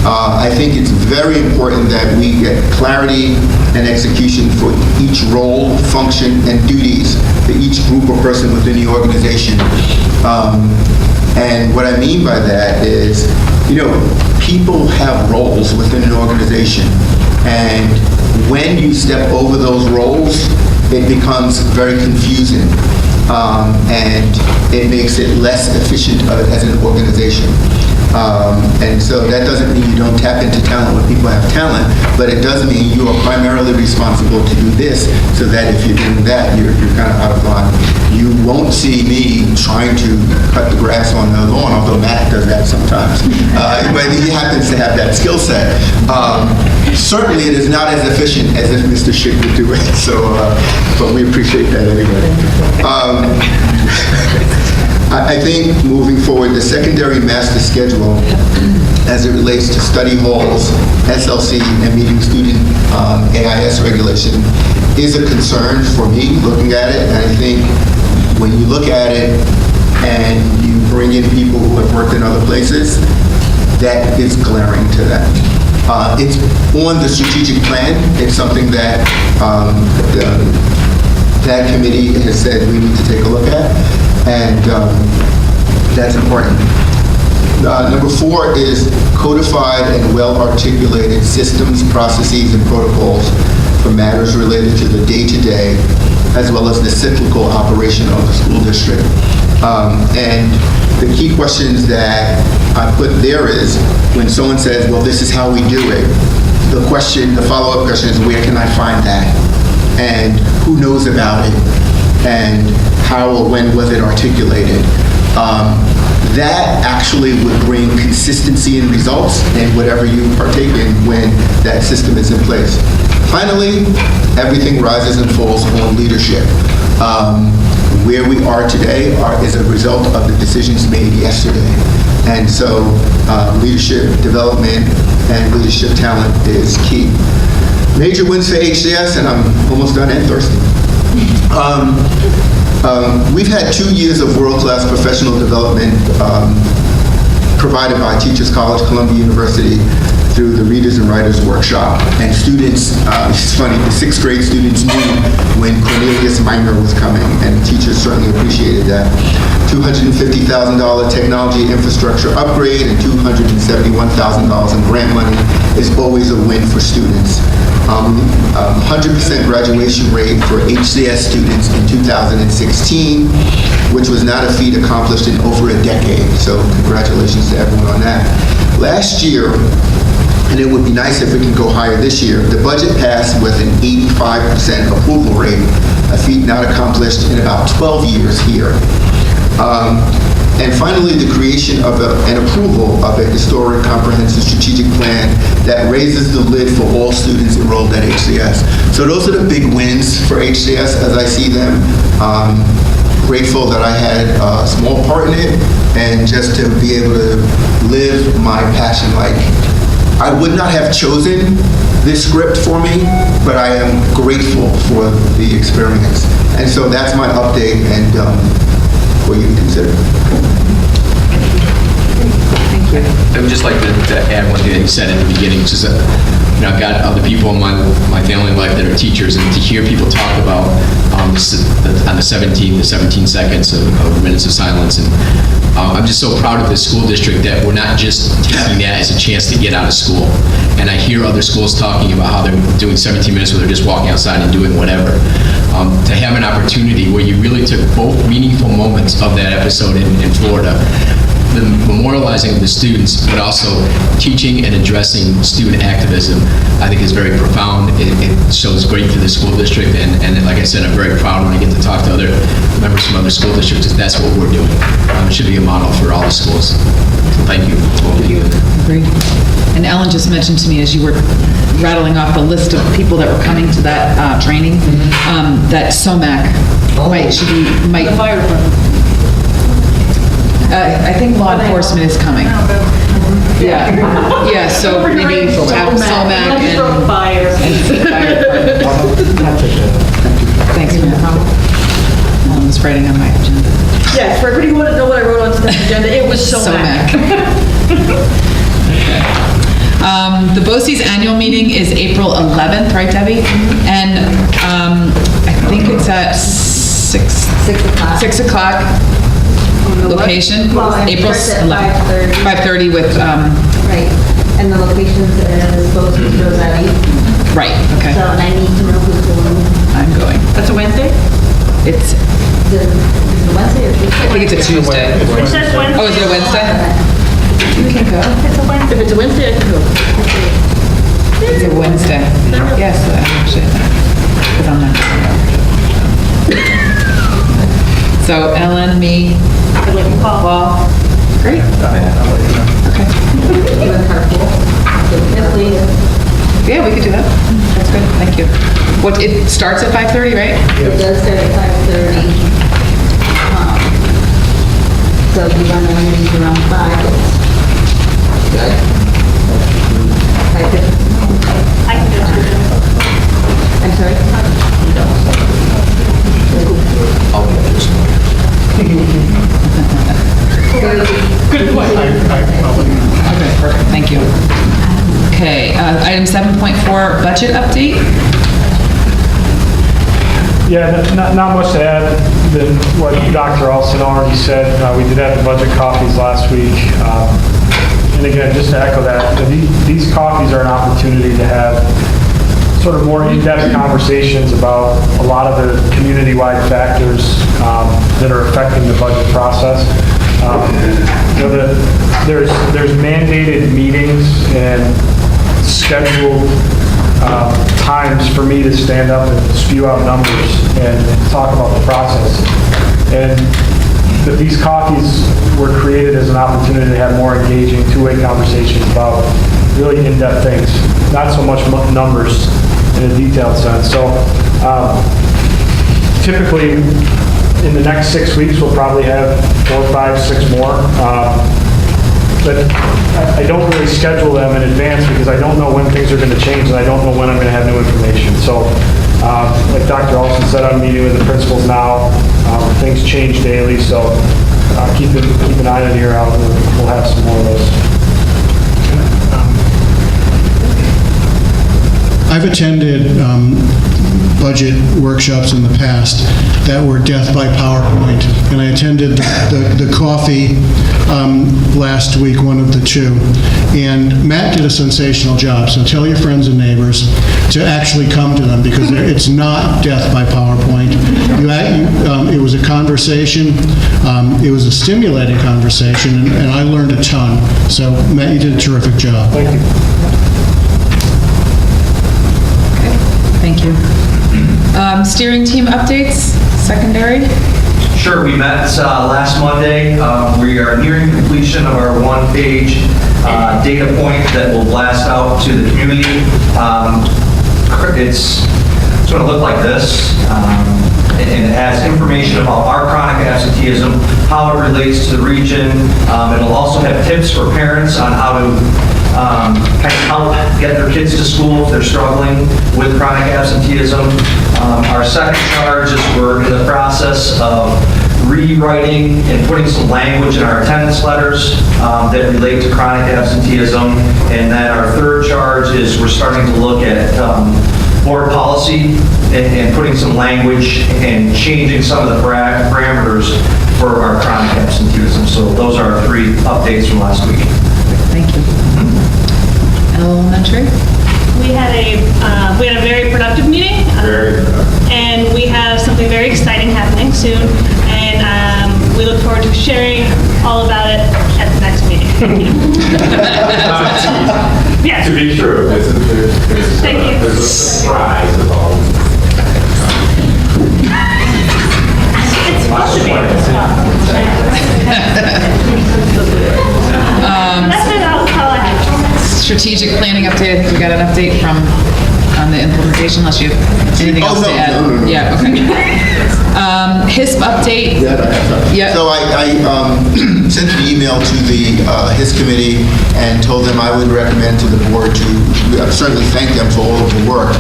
Speaker 11: I think it's very important that we get clarity and execution for each role, function, and duties for each group or person within the organization. And what I mean by that is, people have roles within an organization, and when you step over those roles, it becomes very confusing, and it makes it less efficient as an organization. And so that doesn't mean you don't tap into talent when people have talent, but it does mean you are primarily responsible to do this, so that if you're doing that, you're kind of out of line. You won't see me trying to cut the grass on the lawn, although Matt does that sometimes. But he happens to have that skill set. Certainly it is not as efficient as if Mr. Schick would do it, so, but we appreciate that anyway. I think moving forward, the secondary master schedule as it relates to study halls, SLC, and meeting student AIS regulation is a concern for me looking at it. And I think when you look at it and you bring in people who have worked in other places, that is glaring to them. It's on the strategic plan. It's something that that committee has said we need to take a look at, and that's important. Number 4 is codified and well-articulated systems, processes, and protocols for matters related to the day-to-day, as well as the cyclical operation of the school district. And the key questions that I put there is, when someone says, well, this is how we do it, the follow-up question is, where can I find that? And who knows about it? And how or when was it articulated? That actually would bring consistency in results in whatever you partake in when that system is in place. Finally, everything rises and falls on leadership. Where we are today is a result of the decisions made yesterday. And so leadership development and leadership talent is key. Major wins for HCS, and I'm almost done and thirsty. We've had 2 years of world-class professional development provided by Teachers College, Columbia University, through the Readers and Writers Workshop. And students, it's funny, the 6th grade students knew when Cornelius Minor was coming, and teachers certainly appreciated that. $250,000 technology infrastructure upgrade and $271,000 in grant money is always a win for students. 100% graduation rate for HCS students in 2016, which was not a feat accomplished in over a decade. So congratulations to everyone on that. Last year, and it would be nice if we can go higher this year, the budget passed with an 85% approval rate, a feat not accomplished in about 12 years here. And finally, the creation of an approval of a historic comprehensive strategic plan that raises the lid for all students enrolled at HCS. So those are the big wins for HCS as I see them. Grateful that I had a small part in it, and just to be able to live my passion. Like, I would not have chosen this script for me, but I am grateful for the experience. And so that's my update, and for you to consider.
Speaker 5: I would just like to add one thing that you said at the beginning, which is that, I've got other people in my family life that are teachers, and to hear people talk about on the 17 seconds of minutes of silence, and I'm just so proud of this school district that we're not just taking that as a chance to get out of school. And I hear other schools talking about how they're doing 17 minutes where they're just walking outside and doing whatever. To have an opportunity where you really took both meaningful moments of that episode in Florida, the memorializing of the students, but also teaching and addressing student activism, I think is very profound. It shows great for the school district, and like I said, I'm very proud when I get to talk to other members from other school districts, because that's what we're doing. It should be a model for all the schools. So thank you.
Speaker 1: Agreed. And Ellen just mentioned to me as you were rattling off the list of people that were coming to that training, that SOMAC might
Speaker 3: The fire department.
Speaker 1: I think law enforcement is coming. Yeah, yeah, so maybe have SOMAC and
Speaker 3: Fire.
Speaker 1: fire department. Thanks, Matt. I was writing on my agenda.
Speaker 3: Yeah, for everybody who wanted to know what I wrote on today's agenda, it was SOMAC.
Speaker 1: The BOCES annual meeting is April 11th, right, Debbie? And I think it's at 6 o'clock. 6 o'clock. Location? April 11th. 5:30 with...
Speaker 15: Right, and the locations is BOCES Rossetti.
Speaker 1: Right, okay.
Speaker 15: So, and I need to know who's going.
Speaker 1: I'm going.
Speaker 3: That's a Wednesday?
Speaker 1: It's...
Speaker 15: Is it a Wednesday or Tuesday?
Speaker 1: I think it's a Tuesday.
Speaker 8: It says Wednesday.
Speaker 1: Oh, is it a Wednesday? You can go.
Speaker 8: It's a Wednesday.
Speaker 3: If it's a Wednesday, I can go.
Speaker 1: It's a Wednesday. Yes, actually. Because I'm not. So Ellen, me, Paul. Great. Okay.
Speaker 15: You want carpool? Yes, please.
Speaker 1: Yeah, we could do that. That's good. Thank you. What, it starts at 5:30, right?
Speaker 15: It does start at 5:30. So you want to leave around 5? Good. 5:50.
Speaker 8: I can do it.
Speaker 15: I'm sorry? You don't.
Speaker 3: Good point.
Speaker 1: Okay, perfect. Thank you. Okay, item 7.4, budget update.
Speaker 16: Yeah, not much to add than what Dr. Olson already said. We did have the budget coffees last week. And again, just to echo that, these coffees are an opportunity to have sort of more in-depth conversations about a lot of the community-wide factors that are affecting the budget process. There's mandated meetings and scheduled times for me to stand up and spew out numbers and talk about the process. And that these coffees were created as an opportunity to have more engaging two-way conversations about really in-depth things, not so much numbers in a detailed sense. So typically in the next 6 weeks, we'll probably have 4, 5, 6 more. But I don't really schedule them in advance because I don't know when things are going to change and I don't know when I'm going to have new information. So like Dr. Olson said, I'm meeting with the principals now. Things change daily, so keep an eye on your out. We'll have some more of those.
Speaker 12: I've attended budget workshops in the past that were death by PowerPoint, and I attended the coffee last week, one of the two, and Matt did a sensational job, so tell your friends and neighbors to actually come to them, because it's not death by PowerPoint. It was a conversation, it was a stimulating conversation, and I learned a ton, so Matt, you did a terrific job.
Speaker 16: Thank you.
Speaker 1: Thank you. Steering team updates, secondary?
Speaker 13: Sure, we met last Monday. We are nearing completion of our one-page data point that will blast out to the community. It's going to look like this, and it has information about our chronic absenteeism, how it relates to the region. It'll also have tips for parents on how to kind of help get their kids to school if they're struggling with chronic absenteeism. Our second charge is we're in the process of rewriting and putting some language in our attendance letters that relate to chronic absenteeism. And then our third charge is we're starting to look at board policy and putting some language and changing some of the parameters for our chronic absenteeism. So those are our 3 updates from last week.
Speaker 1: Thank you. Elementary?
Speaker 17: We had a very productive meeting. And we have something very exciting happening soon. And we look forward to sharing all about it at the next meeting. Yes.
Speaker 4: To be true.
Speaker 17: Thank you.
Speaker 4: There's a surprise involved.
Speaker 17: It's supposed to be. That's all I have.
Speaker 1: Strategic planning update, I think we got an update on the implementation, unless you have anything else to add.
Speaker 11: No.
Speaker 1: Yeah, okay. HISP update. Yeah.
Speaker 11: So I sent an email to the HIS committee and told them I would recommend to the board to certainly thank them for all of the work,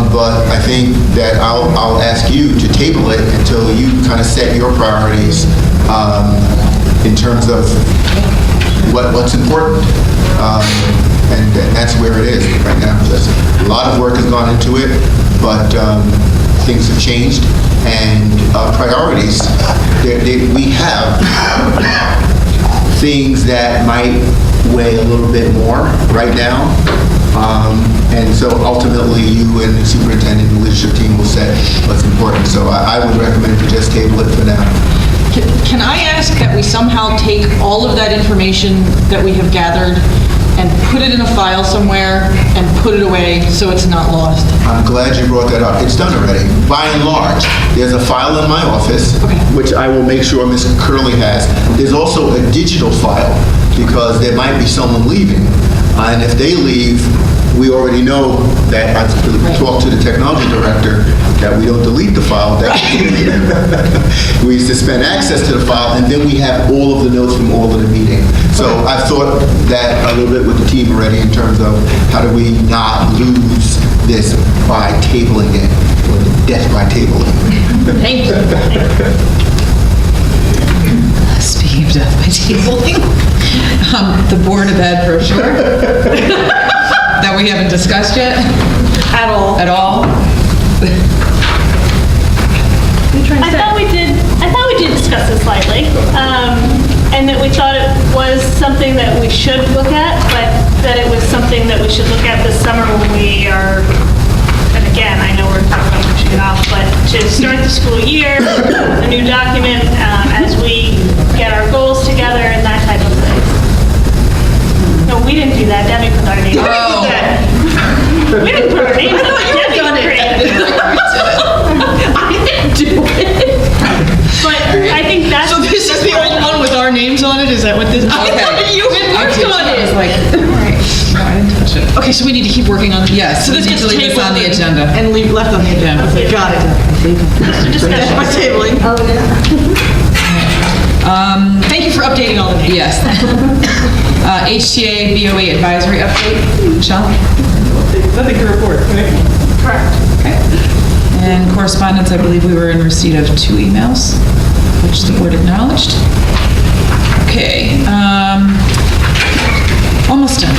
Speaker 11: but I think that I'll ask you to table it until you kind of set your priorities in terms of what's important. And that's where it is right now. A lot of work has gone into it, but things have changed, and priorities, we have things that might weigh a little bit more right now, and so ultimately you and the superintendent and the leadership team will set what's important. So I would recommend to just table it for now.
Speaker 3: Can I ask that we somehow take all of that information that we have gathered and put it in a file somewhere and put it away so it's not lost?
Speaker 11: I'm glad you brought that up. It's done already. By and large, there's a file in my office, which I will make sure Ms. Curley has. There's also a digital file, because there might be someone leaving. And if they leave, we already know that, I've talked to the technology director, that we don't delete the file. That we suspend access to the file, and then we have all of the notes from all of the meeting. So I've thought that a little bit with the team already in terms of how do we not lose this by tabling it, or death by tabling.
Speaker 3: Thank you.
Speaker 1: Speaking of death by tabling, the Board of Ed brochure that we haven't discussed yet?
Speaker 17: At all.
Speaker 1: At all?
Speaker 17: apparently. And that we thought it was something that we should look at, but that it was something that we should look at this summer when we are, and again, I know we're talking about pushing it off, but to start the school year, a new document, as we get our goals together and that type of thing. No, we didn't do that. Debbie put our name.
Speaker 1: Oh.
Speaker 17: We didn't put our name. I thought you had done it.
Speaker 3: I didn't do it.
Speaker 17: But I think that's.
Speaker 3: So this is the old one with our names on it? Is that what this?
Speaker 1: Okay.
Speaker 3: You had worked on
Speaker 1: I was
Speaker 3: it.
Speaker 1: like, all right, no, I didn't touch it.
Speaker 3: Okay, so we need to keep working on this.
Speaker 1: Yes,
Speaker 3: So
Speaker 1: we
Speaker 3: this
Speaker 1: need
Speaker 3: gets
Speaker 1: to leave this on the
Speaker 3: tabled
Speaker 1: agenda.
Speaker 3: And leave left on the agenda. Okay, got it.
Speaker 17: Discussion.
Speaker 3: My tabling.
Speaker 15: Oh, yeah.
Speaker 3: Thank you for updating all the names.
Speaker 1: Yes. HTA BOE advisory update, Michelle?
Speaker 3: Nothing to report, right? Correct.
Speaker 1: Okay. And correspondence, I believe we were in receipt of 2 emails, which the board acknowledged. Okay, almost done.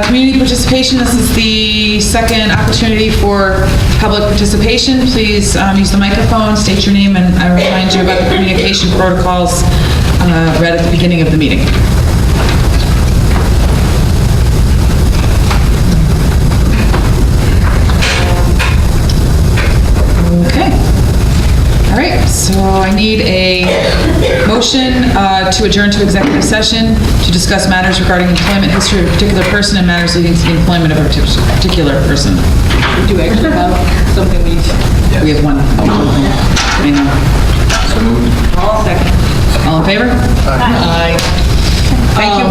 Speaker 1: Community participation, this is the second opportunity for public participation. Please use the microphone, state your name, and I remind you about the communication protocols read at the beginning of the meeting. Okay. All right, so I need a motion to adjourn to executive session to discuss matters regarding employment history of a particular person and matters leading to the employment of a particular person.
Speaker 3: We do actually have something we need to.
Speaker 1: We have one. Hang on.
Speaker 3: All second.
Speaker 1: All in favor?
Speaker 3: Aye.
Speaker 1: Thank you.